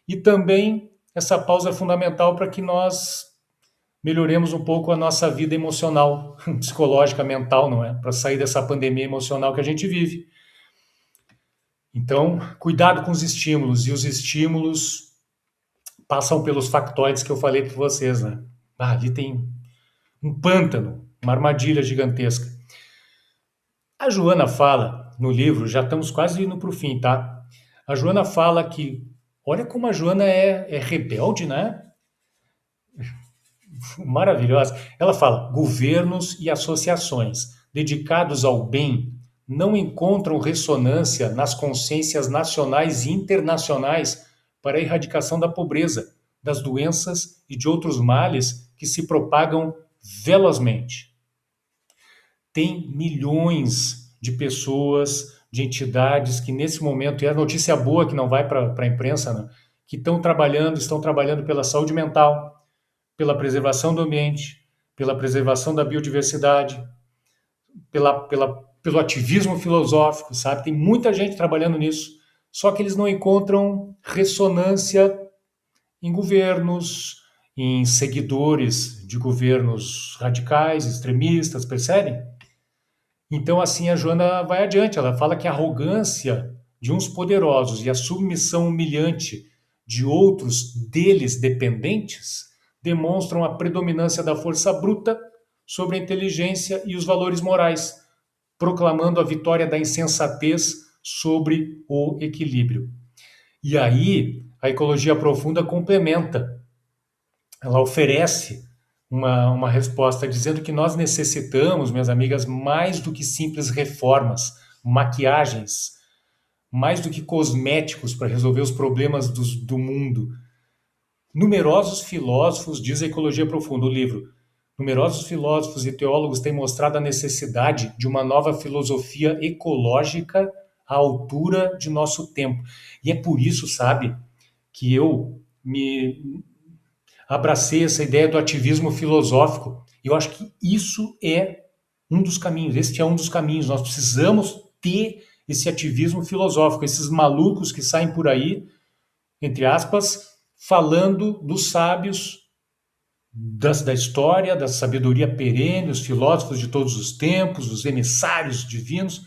e também essa pausa é fundamental para que nós melhoremos um pouco a nossa vida emocional, psicológica, mental, não é? Para sair dessa pandemia emocional que a gente vive. Então, cuidado com os estímulos, e os estímulos passam pelos factoides que eu falei para vocês, né? Ali tem um pântano, uma armadilha gigantesca. A Joana fala no livro, já estamos quase indo para o fim, tá? A Joana fala que, olha como a Joana é rebelde, né? Maravilhosa. Ela fala: governos e associações dedicados ao bem não encontram ressonância nas consciências nacionais e internacionais para a erradicação da pobreza, das doenças e de outros males que se propagam velozmente. Tem milhões de pessoas, de entidades que nesse momento, e a notícia boa que não vai para a imprensa, né, que estão trabalhando pela saúde mental, pela preservação do ambiente, pela preservação da biodiversidade, pelo ativismo filosófico, sabe? Tem muita gente trabalhando nisso, só que eles não encontram ressonância em governos, em seguidores de governos radicais, extremistas, percebem? Então, assim, a Joana vai adiante, ela fala que a arrogância de uns poderosos e a submissão humilhante de outros deles dependentes demonstram a predominância da força bruta sobre a inteligência e os valores morais, proclamando a vitória da insensatez sobre o equilíbrio. E aí, a ecologia profunda complementa, ela oferece uma resposta dizendo que nós necessitamos, minhas amigas, mais do que simples reformas, maquiagens, mais do que cosméticos para resolver os problemas do mundo. Numerosos filósofos, diz a Ecologia Profunda, o livro, numerosos filósofos e teólogos têm mostrado a necessidade de uma nova filosofia ecológica à altura de nosso tempo. E é por isso, sabe, que eu me abracei essa ideia do ativismo filosófico. Eu acho que isso é um dos caminhos, este é um dos caminhos. Nós precisamos ter esse ativismo filosófico, esses malucos que saem por aí, entre aspas, falando dos sábios da história, da sabedoria perene, os filósofos de todos os tempos, os emissários divinos,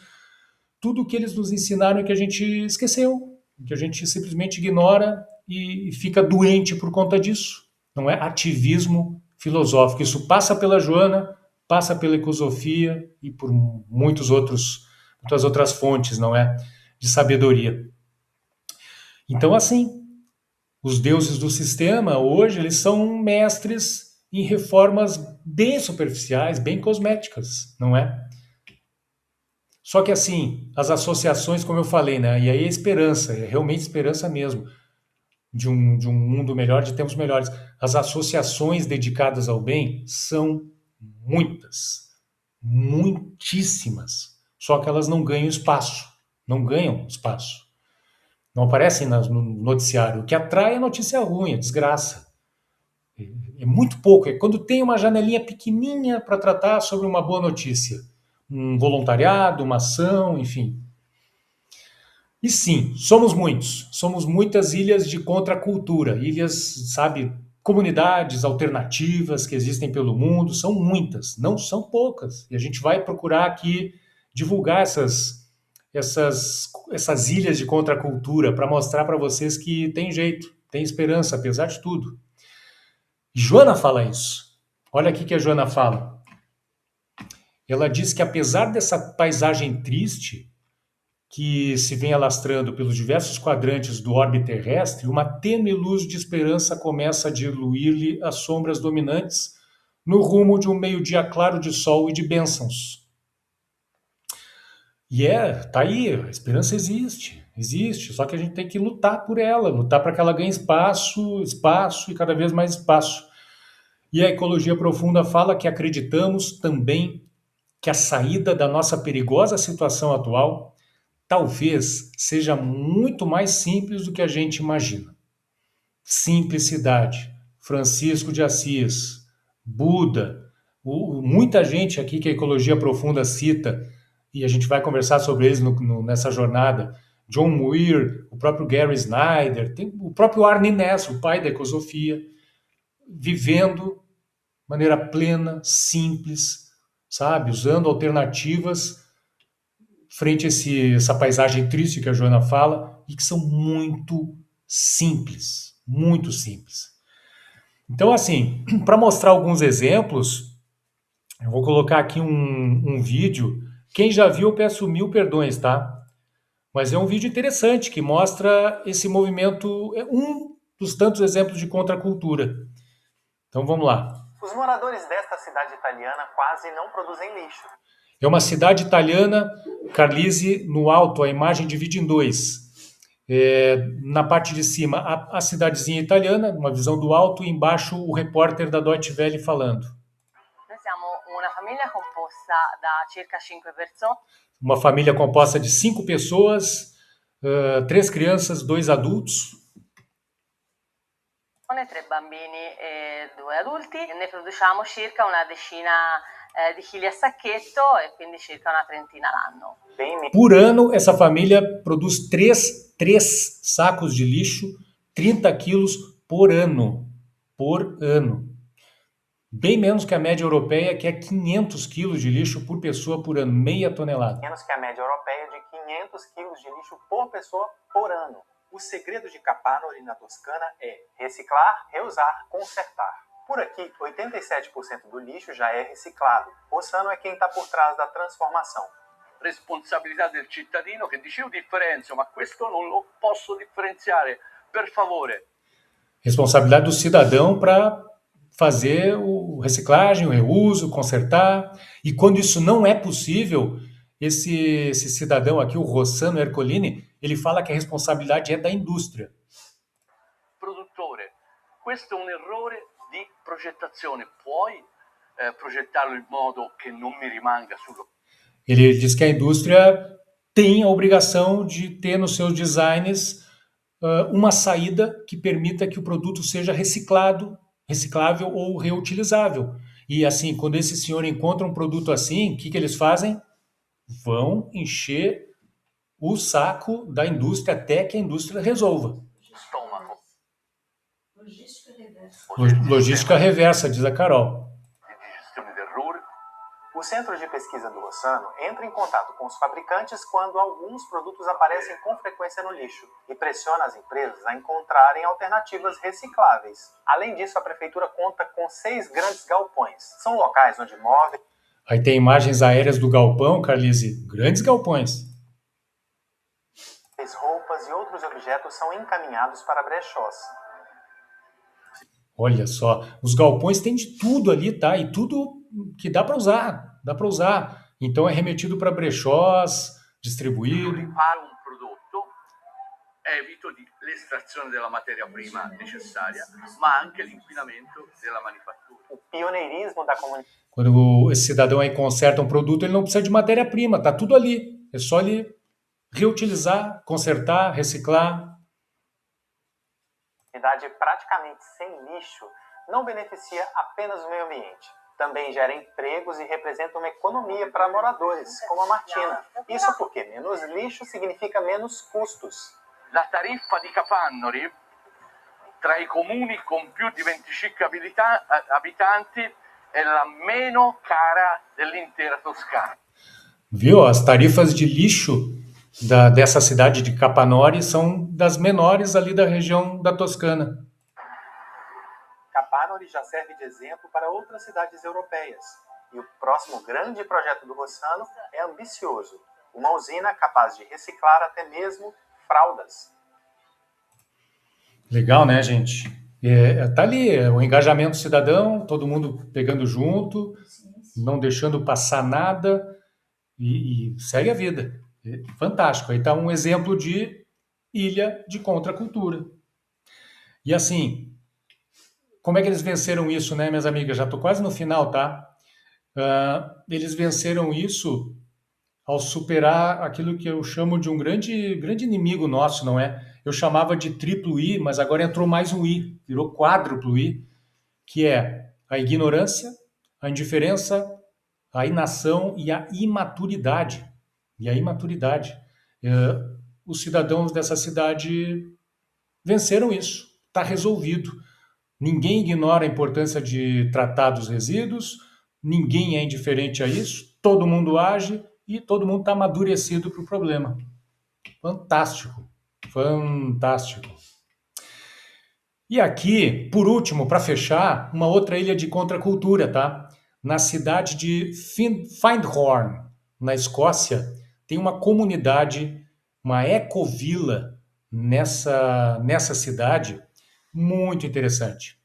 tudo o que eles nos ensinaram e que a gente esqueceu, que a gente simplesmente ignora e fica doente por conta disso. Não é ativismo filosófico. Isso passa pela Joana, passa pela ecosofia e por muitas outras fontes, não é, de sabedoria. Então, assim, os deuses do sistema, hoje, eles são mestres em reformas bem superficiais, bem cosméticas, não é? Só que, assim, as associações, como eu falei, né? E aí é esperança, é realmente esperança mesmo, de um mundo melhor, de tempos melhores. As associações dedicadas ao bem são muitas, muitíssimas. Só que elas não ganham espaço, não aparecem no noticiário. O que atrai é notícia ruim, é desgraça. É muito pouco. É quando tem uma janelinha pequenininha para tratar sobre uma boa notícia. Um voluntariado, uma ação, enfim. E sim, somos muitos. Somos muitas ilhas de contracultura. Ilhas, sabe, comunidades alternativas que existem pelo mundo. São muitas, não são poucas. E a gente vai procurar aqui divulgar essas ilhas de contracultura para mostrar para vocês que tem jeito, tem esperança, apesar de tudo. Joana fala isso. Olha aqui que a Joana fala. Ela diz que apesar dessa paisagem triste que se vem alastrando pelos diversos quadrantes do orbe terrestre, uma tênue luz de esperança começa a diluir-lhe as sombras dominantes no rumo de um meio-dia claro de sol e de bênçãos. E tá aí, a esperança existe, só que a gente tem que lutar por ela, lutar para que ela ganhe espaço e cada vez mais espaço. E a ecologia profunda fala que acreditamos também que a saída da nossa perigosa situação atual talvez seja muito mais simples do que a gente imagina. Simplicidade, Francisco de Assis, Buda, muita gente aqui que a ecologia profunda cita, e a gente vai conversar sobre eles nessa jornada, John Muir, o próprio Gary Snyder, tem o próprio Arne Ness, o pai da ecosofia, vivendo maneira plena, simples, sabe? Usando alternativas frente a essa paisagem triste que a Joana fala e que são muito simples, muito simples. Então, assim, para mostrar alguns exemplos, eu vou colocar aqui um vídeo. Quem já viu, eu peço mil perdões, tá? Mas é um vídeo interessante que mostra esse movimento, é um dos tantos exemplos de contracultura. Então vamos lá. Os moradores desta cidade italiana quase não produzem lixo. É uma cidade italiana, Carlise, no alto, a imagem divide em dois. Na parte de cima, a cidadezinha italiana, uma visão do alto, e embaixo o repórter da Deutsche Welle falando. Noi siamo una famiglia composta da circa 5 persone. Uma família composta de 5 pessoas, 3 crianças, 2 adultos. 3 bambini e 2 adulti. Ne produciamo circa una decina di chili a sacchetto e quindi circa una trentina l'anno. Por ano, essa família produz 3 sacos de lixo, 30 quilos por ano. Por ano. Bem menos que a média europeia, que é 500 quilos de lixo por pessoa por ano, meia tonelada. Menos que a média europeia de 500 quilos de lixo por pessoa por ano. O segredo de Capanori na Toscana é reciclar, reusar, consertar. Por aqui, 87% do lixo já é reciclado. Rossano é quem está por trás da transformação. Responsabilità del cittadino che dice io differenzio, ma questo non lo posso differenziare, per favore. Responsabilidade do cidadão para fazer o reciclagem, o reuso, consertar. E quando isso não é possível, esse cidadão aqui, o Rossano Ercolini, ele fala que a responsabilidade é da indústria. Produttore, questo è un errore di progettazione. Puoi progettarlo in modo che non mi rimanga sullo... Ele diz que a indústria tem a obrigação de ter nos seus designs uma saída que permita que o produto seja reciclável ou reutilizável. E assim, quando esse senhor encontra um produto assim, o que eles fazem? Vão encher o saco da indústria até que a indústria resolva. Stomaco. Logística reversa, diz a Carol. Di gestione d'errore. O Centro de Pesquisa do Rossano entra em contato com os fabricantes quando alguns produtos aparecem com frequência no lixo e pressiona as empresas a encontrarem alternativas recicláveis. Além disso, a prefeitura conta com 6 grandes galpões. São locais onde móveis... Aí tem imagens aéreas do galpão, Carlise, grandes galpões. roupas e outros objetos são encaminhados para brechós. Olha só, os galpões têm de tudo ali, tá? E tudo que dá para usar, dá para usar. Então é remetido para brechós, distribuído. Preparo um produto, evito l'estrazione della materia prima necessaria, ma anche l'inquinamento della manifattura. O pioneirismo da comunidade. Quando esse cidadão aí conserta um produto, ele não precisa de matéria-prima, tá tudo ali. É só ele reutilizar, consertar, reciclar. Praticamente sem lixo não beneficia apenas o meio ambiente. Também gera empregos e representa uma economia para moradores, como a Martina. Isso porque menos lixo significa menos custos. La tariffa di Capannori tra i comuni con più di 25 abitanti è la meno cara dell'intera Toscana. Viu? As tarifas de lixo dessa cidade de Capanori são das menores ali da região da Toscana. Capanori já serve de exemplo para outras cidades europeias. E o próximo grande projeto do Rossano é ambicioso. Uma usina capaz de reciclar até mesmo fraldas. Legal, né, gente? Tá ali, o engajamento cidadão, todo mundo pegando junto, não deixando passar nada e segue a vida. Fantástico. Aí tá um exemplo de ilha de contracultura. E assim, como é que eles venceram isso, né, minhas amigas? Já tô quase no final, tá? Eles venceram isso ao superar aquilo que eu chamo de um grande inimigo nosso, não é? Eu chamava de triplo I, mas agora entrou mais um I, virou quádruplo I, que é a ignorância, a indiferença, a inação e a imaturidade. Os cidadãos dessa cidade venceram isso, está resolvido. Ninguém ignora a importância de tratar dos resíduos, ninguém é indiferente a isso, todo mundo age e todo mundo está amadurecido para o problema. Fantástico, fantástico. E aqui, por último, para fechar, uma outra ilha de contracultura, tá? Na cidade de Findhorn, na Escócia, tem uma comunidade, uma ecovila nessa cidade, muito interessante.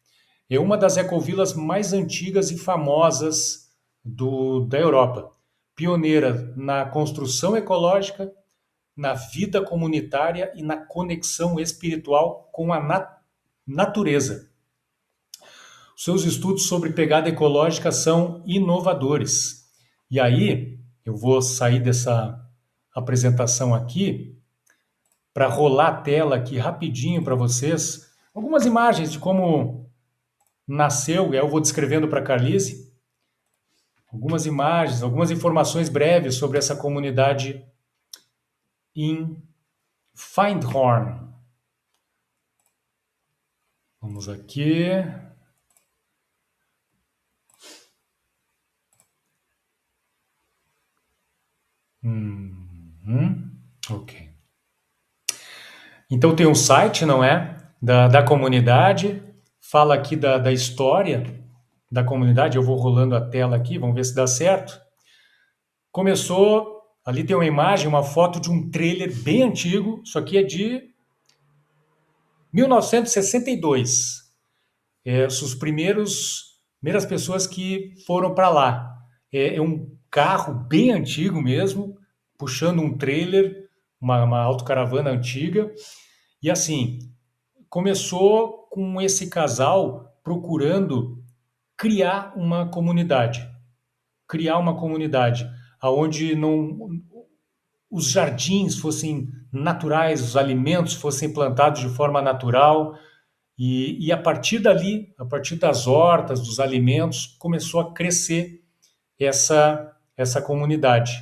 É uma das ecovilas mais antigas e famosas da Europa. Pioneira na construção ecológica, na vida comunitária e na conexão espiritual com a natureza. Seus estudos sobre pegada ecológica são inovadores. E aí, eu vou sair dessa apresentação aqui para rolar a tela aqui rapidinho para vocês. Algumas imagens de como nasceu, e aí eu vou descrevendo para a Carlise. Algumas imagens, algumas informações breves sobre essa comunidade em Findhorn. Vamos aqui. Ok. Então tem um site, não é? Da comunidade. Fala aqui da história da comunidade. Eu vou rolando a tela aqui, vamos ver se dá certo. Começou, ali tem uma imagem, uma foto de um trailer bem antigo. Isso aqui é de 1962. São as primeiras pessoas que foram para lá. É um carro bem antigo mesmo, puxando um trailer, uma autocaravana antiga. E assim, começou com esse casal procurando criar uma comunidade. Criar uma comunidade onde os jardins fossem naturais, os alimentos fossem plantados de forma natural. E a partir dali, a partir das hortas, dos alimentos, começou a crescer essa comunidade.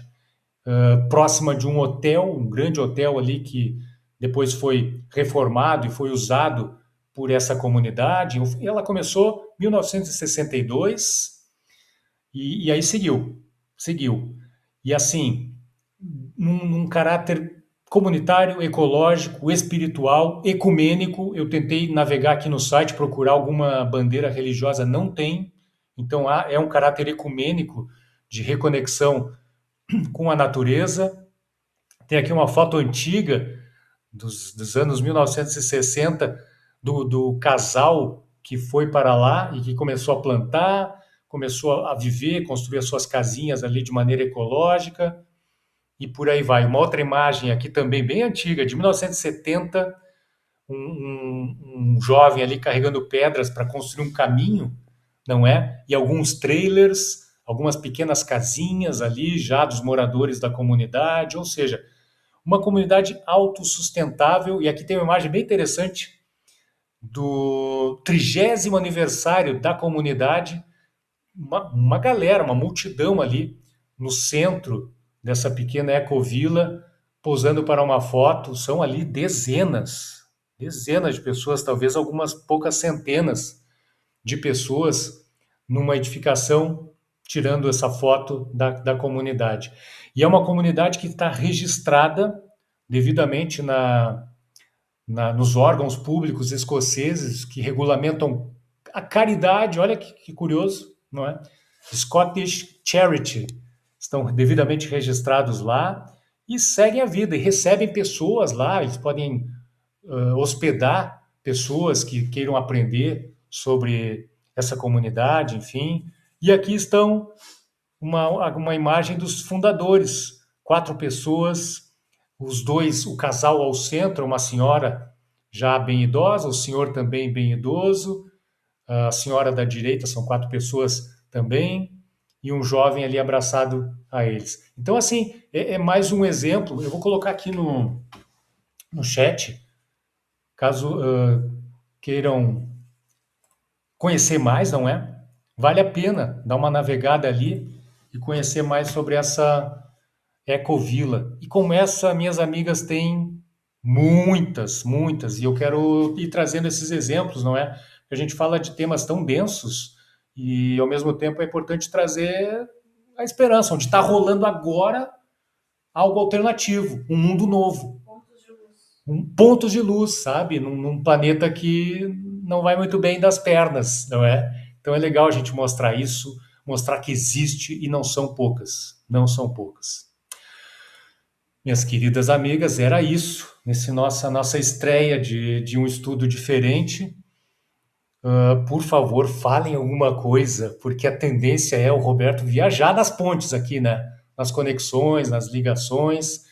Próxima de um hotel, um grande hotel ali que depois foi reformado e foi usado por essa comunidade. Ela começou em 1962 e aí seguiu. E assim, num caráter comunitário, ecológico, espiritual, ecumênico. Eu tentei navegar aqui no site, procurar alguma bandeira religiosa, não tem. Então é um caráter ecumênico de reconexão com a natureza. Tem aqui uma foto antiga dos anos 1960 do casal que foi para lá e que começou a plantar, começou a viver, construir as suas casinhas ali de maneira ecológica. E por aí vai. Uma outra imagem aqui também bem antiga, de 1970, um jovem ali carregando pedras para construir um caminho, não é? E alguns trailers, algumas pequenas casinhas ali já dos moradores da comunidade, ou seja, uma comunidade autossustentável. E aqui tem uma imagem bem interessante do 30º aniversário da comunidade, uma galera, uma multidão ali no centro dessa pequena ecovila, posando para uma foto. São ali dezenas de pessoas, talvez algumas poucas centenas de pessoas numa edificação, tirando essa foto da comunidade. E é uma comunidade que está registrada devidamente nos órgãos públicos escoceses que regulamentam a caridade. Olha que curioso, não é? Scottish Charity. Estão devidamente registrados lá e seguem a vida e recebem pessoas lá. Eles podem hospedar pessoas que queiram aprender sobre essa comunidade, enfim. E aqui estão uma imagem dos fundadores, 4 pessoas, o casal ao centro, uma senhora já bem idosa, o senhor também bem idoso, a senhora da direita, são 4 pessoas também, e um jovem ali abraçado a eles. Então, assim, é mais um exemplo. Eu vou colocar aqui no chat, caso queiram conhecer mais, não é? Vale a pena dar uma navegada ali e conhecer mais sobre essa ecovila. E como essa, minhas amigas têm muitas, e eu quero ir trazendo esses exemplos, não é? A gente fala de temas tão densos e, ao mesmo tempo, é importante trazer a esperança, onde está rolando agora algo alternativo, um mundo novo, pontos de luz, sabe? Num planeta que não vai muito bem das pernas, não é? Então é legal a gente mostrar isso, mostrar que existe e não são poucas, não são poucas. Minhas queridas amigas, era isso, nesse nossa estreia de um estudo diferente. Por favor, falem alguma coisa, porque a tendência é o Roberto viajar nas pontes aqui, né? Nas conexões, nas ligações.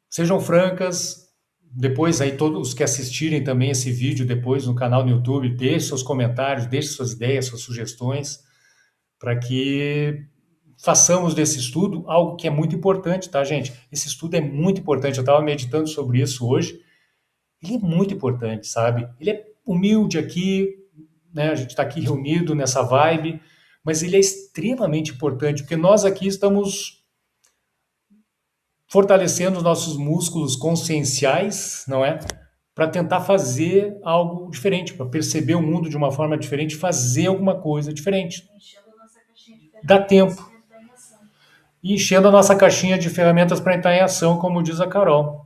Sejam francas. Depois aí todos os que assistirem também esse vídeo depois no canal no YouTube, deixem seus comentários, deixem suas ideias, suas sugestões, para que façamos desse estudo algo que é muito importante, tá, gente? Esse estudo é muito importante. Eu estava meditando sobre isso hoje. Ele é muito importante, sabe? Ele é humilde aqui, né? A gente está aqui reunido nessa vibe, mas ele é extremamente importante, porque nós aqui estamos fortalecendo os nossos músculos conscienciais, não é? Para tentar fazer algo diferente, para perceber o mundo de uma forma diferente, fazer alguma coisa diferente. Dá tempo. E enchendo a nossa caixinha de ferramentas para entrar em ação, como diz a Carol.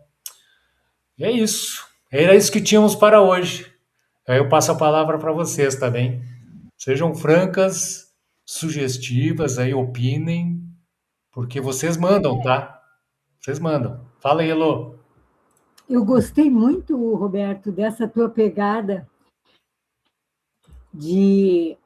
E é isso. Era isso que tínhamos para hoje. Aí eu passo a palavra para vocês, tá bem? Sejam francas, sugestivas, aí opinem, porque vocês mandam, tá? Vocês mandam. Fala aí, Elô. Eu gostei muito, Roberto, dessa tua pegada de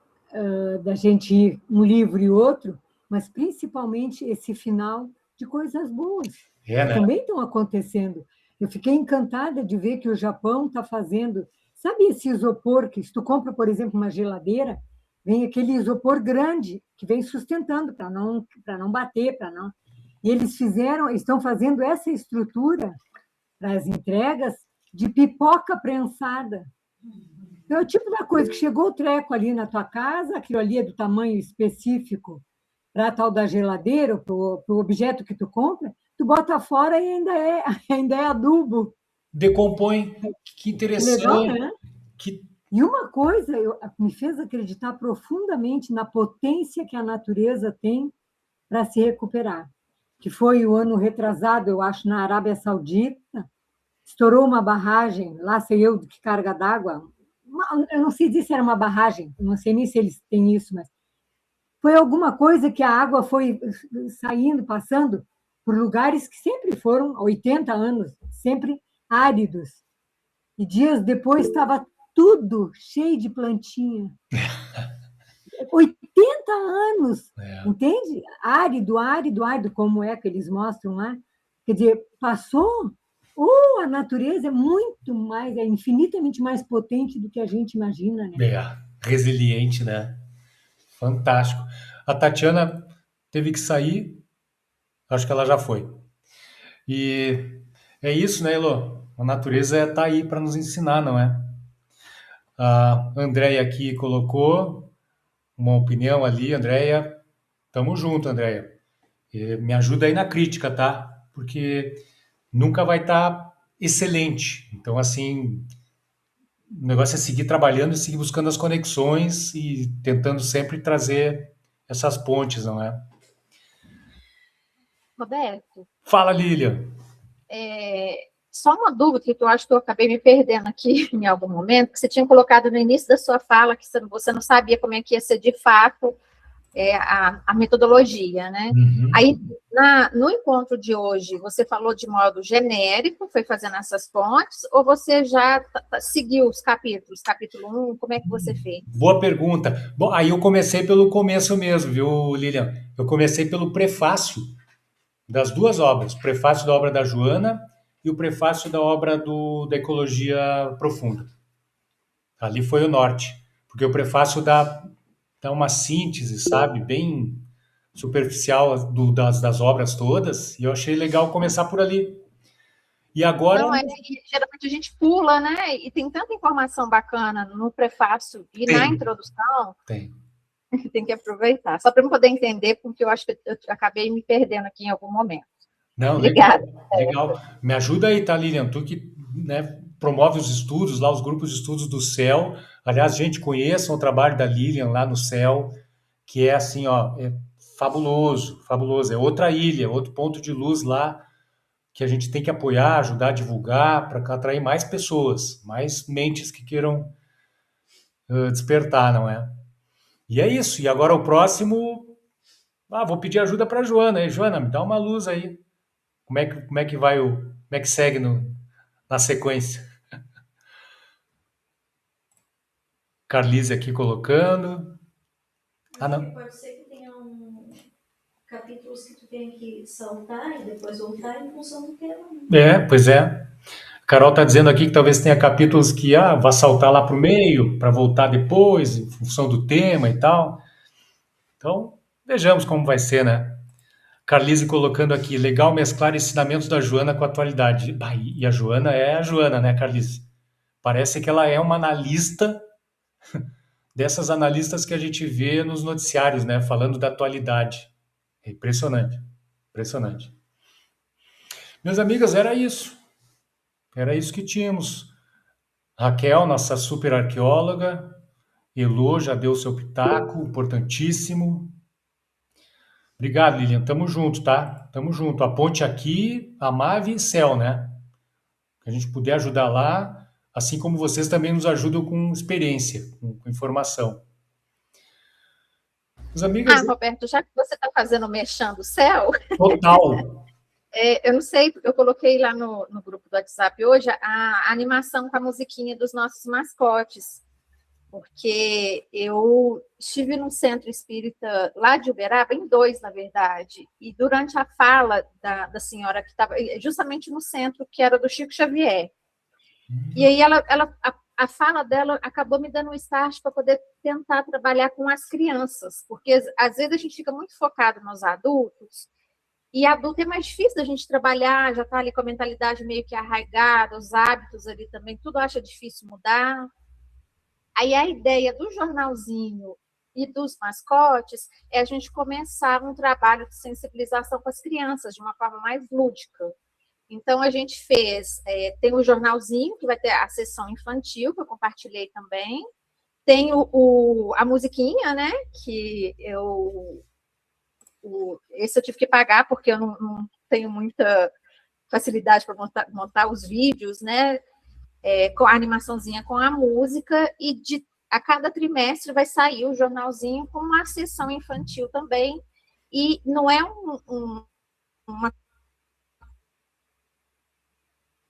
da gente ir um livro e outro, mas principalmente esse final de coisas boas que né? também estão acontecendo. Eu fiquei encantada de ver que o Japão está fazendo... Sabe esse isopor que, se tu compra, por exemplo, uma geladeira, vem aquele isopor grande que vem sustentando para não bater, para não... E eles estão fazendo essa estrutura para as entregas de pipoca prensada. Então, é o tipo da coisa que chegou o treco ali na tua casa, aquilo ali é do tamanho específico para a tal da geladeira, para o objeto que tu compra, tu bota fora e ainda é adubo. Decompõe. Que interessante. Legal, né? E uma coisa me fez acreditar profundamente na potência que a natureza tem para se recuperar, que foi o ano retrasado, eu acho, na Arábia Saudita, estourou uma barragem, lá sei eu de que carga d'água, eu não sei dizer se era uma barragem, não sei nem se eles têm isso, mas foi alguma coisa que a água foi saindo, passando por lugares que sempre foram, há 80 anos, sempre áridos. E dias depois estava tudo cheio de plantinha. 80 anos, entende? Árido, como é que eles mostram lá. Quer dizer, passou... a natureza é muito mais, é infinitamente mais potente do que a gente imagina, né? Resiliente, né? Fantástico. A Tatiana teve que sair, acho que ela já foi. E é isso, né, Elô? A natureza está aí para nos ensinar, não é? A Andréia aqui colocou uma opinião ali, Andréia. Tamo junto, Andréia. Me ajuda aí na crítica, tá? Porque nunca vai estar excelente. Então, assim, o negócio é seguir trabalhando e seguir buscando as conexões e tentando sempre trazer essas pontes, não é? Roberto. Fala, Lilian. Só uma dúvida que eu acho que eu acabei me perdendo aqui em algum momento, que você tinha colocado no início da sua fala que você não sabia como é que ia ser de fato a metodologia, né? Uhum. Aí, no encontro de hoje, você falou de modo genérico, foi fazendo essas pontes, ou você já seguiu os capítulos? Capítulo 1, como é que você fez? Boa pergunta. Bom, aí eu comecei pelo começo mesmo, viu, Lilian? Eu comecei pelo prefácio das duas obras, o prefácio da obra da Joana e o prefácio da obra da Ecologia Profunda. Ali foi o norte, porque o prefácio dá uma síntese, sabe, bem superficial das obras todas, e eu achei legal começar por ali. E agora... Não, geralmente a gente pula, né? E tem tanta informação bacana no prefácio e na introdução. Tem que aproveitar, só para eu poder entender, porque eu acho que eu acabei me perdendo aqui em algum momento. Não, obrigada. Legal. Me ajuda aí, tá, Lilian? Tu que, né, promove os estudos lá, os grupos de estudos do céu. Aliás, gente, conheçam o trabalho da Lilian lá no céu, que é assim, ó, é fabuloso, fabuloso. É outra ilha, outro ponto de luz lá que a gente tem que apoiar, ajudar a divulgar para atrair mais pessoas, mais mentes que queiram despertar, não é? E é isso. E agora o próximo, vou pedir ajuda para a Joana. Aí, Joana, me dá uma luz aí. Como é que vai como é que segue na sequência? Carlise aqui colocando. Não. Pode ser que tenha capítulos que tu tenha que saltar e depois voltar em função do tema. Pois é. Carol está dizendo aqui que talvez tenha capítulos que vá saltar lá para o meio, para voltar depois, em função do tema e tal. Então, vejamos como vai ser, né? Carlise colocando aqui, legal mesclar ensinamentos da Joana com a atualidade. E a Joana é a Joana, né, Carlise? Parece que ela é uma analista dessas analistas que a gente vê nos noticiários, né, falando da atualidade. É impressionante, impressionante. Meus amigos, era isso. Era isso que tínhamos. Raquel, nossa super arqueóloga. Elô já deu seu pitaco, importantíssimo. Obrigado, Lilian. Tamo junto, tá? Tamo junto. A ponte aqui, a Mave e Céu, né? Que a gente puder ajudar lá, assim como vocês também nos ajudam com experiência, com informação. Os amigos... Roberto, já que você está fazendo mexendo o céu... Total! Eu não sei, eu coloquei lá no grupo do WhatsApp hoje a animação com a musiquinha dos nossos mascotes, porque eu estive num centro espírita lá de Uberaba, em 2, na verdade, e durante a fala da senhora que estava justamente no centro, que era do Chico Xavier, e aí a fala dela acabou me dando um start para poder tentar trabalhar com as crianças, porque às vezes a gente fica muito focado nos adultos, e adulto é mais difícil da gente trabalhar, já está ali com a mentalidade meio que arraigada, os hábitos ali também, tudo acha difícil mudar. Aí a ideia do jornalzinho e dos mascotes é a gente começar um trabalho de sensibilização com as crianças, de uma forma mais lúdica. Então, a gente fez, tem o jornalzinho, que vai ter a sessão infantil, que eu compartilhei também, tem a musiquinha, né, que esse eu tive que pagar, porque eu não tenho muita facilidade para montar os vídeos, né, com a animaçãozinha com a música, e a cada trimestre vai sair o jornalzinho com uma sessão infantil também, e não é uma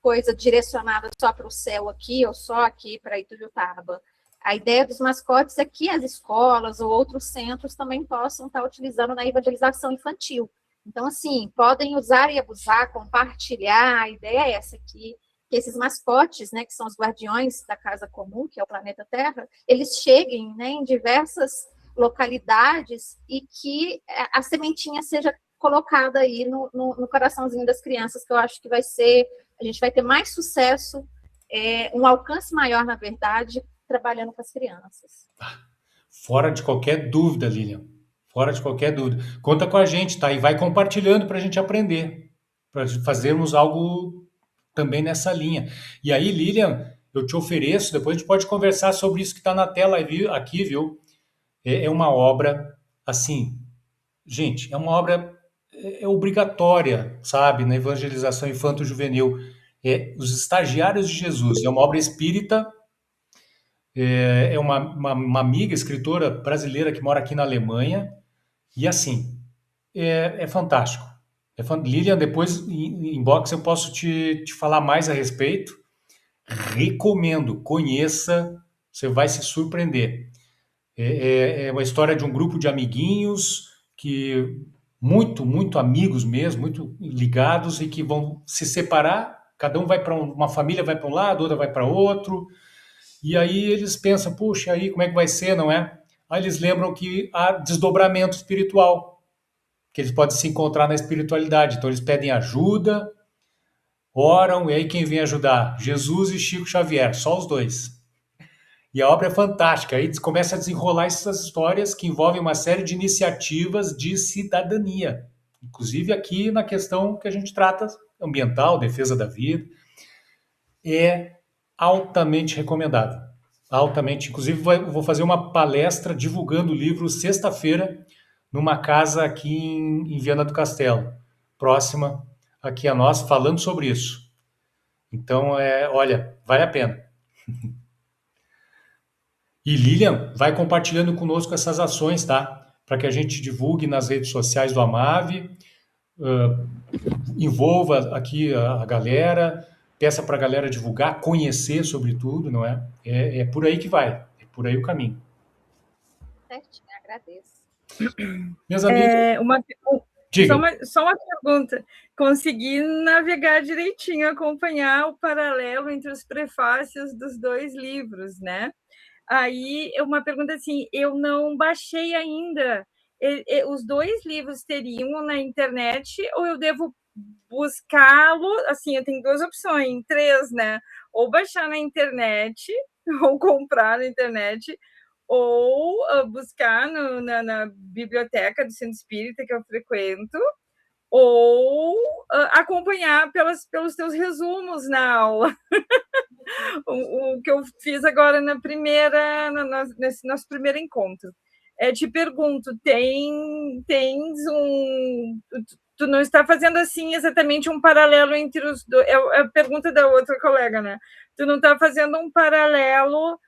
coisa direcionada só para o céu aqui, ou só aqui para Ituiutaba. A ideia dos mascotes é que as escolas ou outros centros também possam estar utilizando na evangelização infantil. Então, assim, podem usar e abusar, compartilhar, a ideia é essa aqui, que esses mascotes, né, que são os guardiões da casa comum, que é o planeta Terra, eles cheguem, né, em diversas localidades e que a sementinha seja colocada aí no coraçãozinho das crianças, que eu acho que a gente vai ter mais sucesso, um alcance maior, na verdade, trabalhando com as crianças. Fora de qualquer dúvida, Lilian. Fora de qualquer dúvida. Conta com a gente, tá? E vai compartilhando para a gente aprender, para fazermos algo também nessa linha. E aí, Lilian, eu te ofereço, depois a gente pode conversar sobre isso que está na tela aqui, viu? É uma obra, assim, gente, é uma obra obrigatória, sabe, na evangelização infanto-juvenil. Os Estagiários de Jesus. É uma obra espírita, é uma amiga, escritora brasileira que mora aqui na Alemanha, e assim, é fantástico. Lilian, depois em inbox eu posso te falar mais a respeito. Recomendo, conheça, você vai se surpreender. É uma história de um grupo de amiguinhos que muito amigos mesmo, muito ligados, e que vão se separar, cada um vai para uma família vai para um lado, outra vai para outro, e aí eles pensam, puxa, aí como é que vai ser, não é? Aí eles lembram que há desdobramento espiritual, que eles podem se encontrar na espiritualidade, então eles pedem ajuda, oram, e aí quem vem ajudar? Jesus e Chico Xavier, só os dois. E a obra é fantástica, aí começa a desenrolar essas histórias que envolvem uma série de iniciativas de cidadania, inclusive aqui na questão que a gente trata, ambiental, defesa da vida. É altamente recomendado. Altamente. Inclusive, vou fazer uma palestra divulgando o livro sexta-feira numa casa aqui em Viana do Castelo, próxima aqui a nós, falando sobre isso. Então, olha, vale a pena. E Lilian, vai compartilhando conosco essas ações, tá? Para que a gente divulgue nas redes sociais do Amave, envolva aqui a galera, peça para a galera divulgar, conhecer sobre tudo, não é? É por aí que vai, é por aí o caminho. Certinho, agradeço. Meus amigos, diga. Só uma pergunta. Consegui navegar direitinho, acompanhar o paralelo entre os prefácios dos 2 livros, né? Aí, uma pergunta assim, eu não baixei ainda. Os 2 livros teriam na internet ou eu devo buscá-lo? Assim, eu tenho 2 opções, 3, né? Ou baixar na internet, ou comprar na internet, ou buscar na biblioteca do Centro Espírita que eu frequento, ou acompanhar pelos teus resumos na aula. o que eu fiz agora nesse nosso primeiro encontro. Te pergunto, tens tu não está fazendo assim exatamente um paralelo entre os dois? É a pergunta da outra colega, né? Tu não está fazendo um paralelo,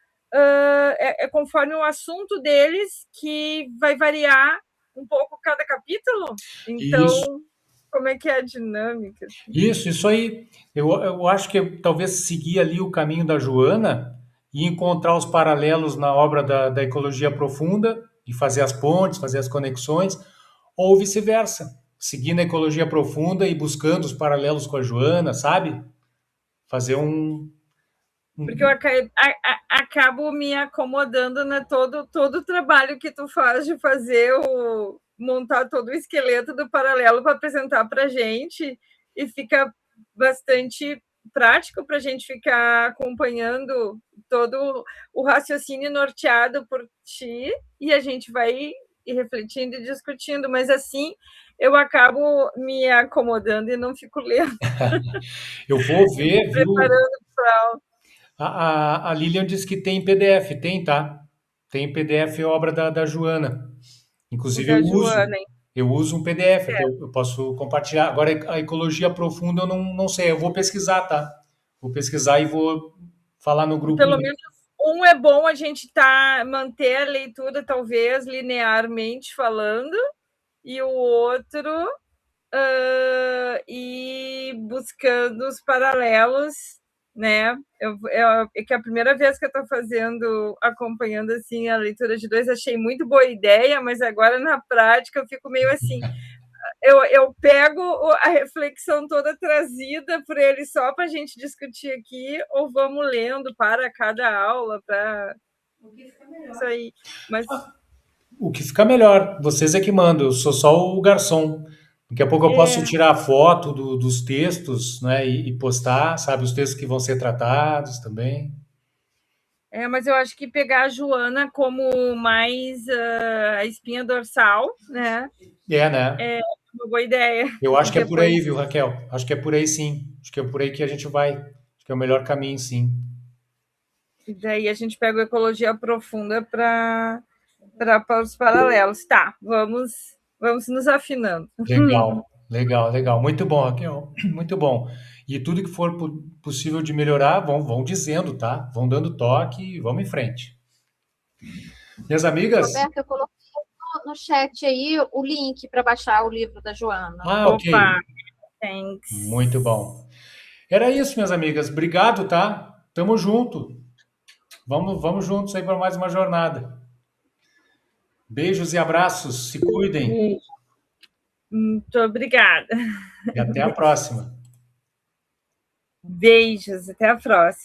conforme o assunto deles, que vai variar um pouco cada capítulo? Então, Isso. Como é que é a dinâmica? Isso aí. Eu acho que talvez seguir ali o caminho da Joana e encontrar os paralelos na obra da Ecologia Profunda e fazer as pontes, fazer as conexões, ou vice-versa. Seguir na Ecologia Profunda e buscando os paralelos com a Joana, sabe? Fazer Porque eu acabo me acomodando todo o trabalho que tu faz de fazer montar todo o esqueleto do paralelo para apresentar para a gente, e fica bastante prático para a gente ficar acompanhando todo o raciocínio norteado por ti, e a gente vai refletindo e discutindo, mas assim eu acabo me acomodando e não fico lendo. Eu vou ver, viu? Preparando para A Lilian disse que tem PDF, tem, tá? Tem PDF obra da Joana. Inclusive eu uso um PDF, eu posso compartilhar. Agora a Ecologia Profunda eu não sei, eu vou pesquisar, tá? Vou pesquisar e vou falar no grupo. Pelo menos um é bom a gente manter a leitura, talvez, linearmente falando, e o outro ir buscando os paralelos, né? É que a primeira vez que eu estou acompanhando assim a leitura de 2, achei muito boa ideia, mas agora na prática eu fico meio assim. Eu pego a reflexão toda trazida por ele só para a gente discutir aqui, ou vamos lendo para cada aula para isso aí. Mas o que fica melhor, vocês é que mandam, eu sou só o garçom. Daqui a pouco eu posso tirar a foto dos textos, né, e postar, sabe, os textos que vão ser tratados também. Mas eu acho que pegar a Joana como mais a espinha dorsal, né? Né? É uma boa ideia. Eu acho que é por aí, viu, Raquel? Acho que é por aí, sim. Acho que é por aí que a gente vai. Acho que é o melhor caminho, sim. E daí a gente pega a Ecologia Profunda para os paralelos. Tá, vamos nos afinando. Legal. Muito bom, Raquel. Muito bom. E tudo que for possível de melhorar, vão dizendo, tá? Vão dando toque e vamos em frente. Minhas amigas... Roberto, eu coloquei no chat aí o link para baixar o livro da Joana. Ok. Opa, thanks. Muito bom. Era isso, minhas amigas. Obrigado, tá? Tamo junto. Vamos juntos aí para mais uma jornada. Beijos e abraços. Se cuidem. Muito obrigada. E até a próxima. Beijos, até a próxima.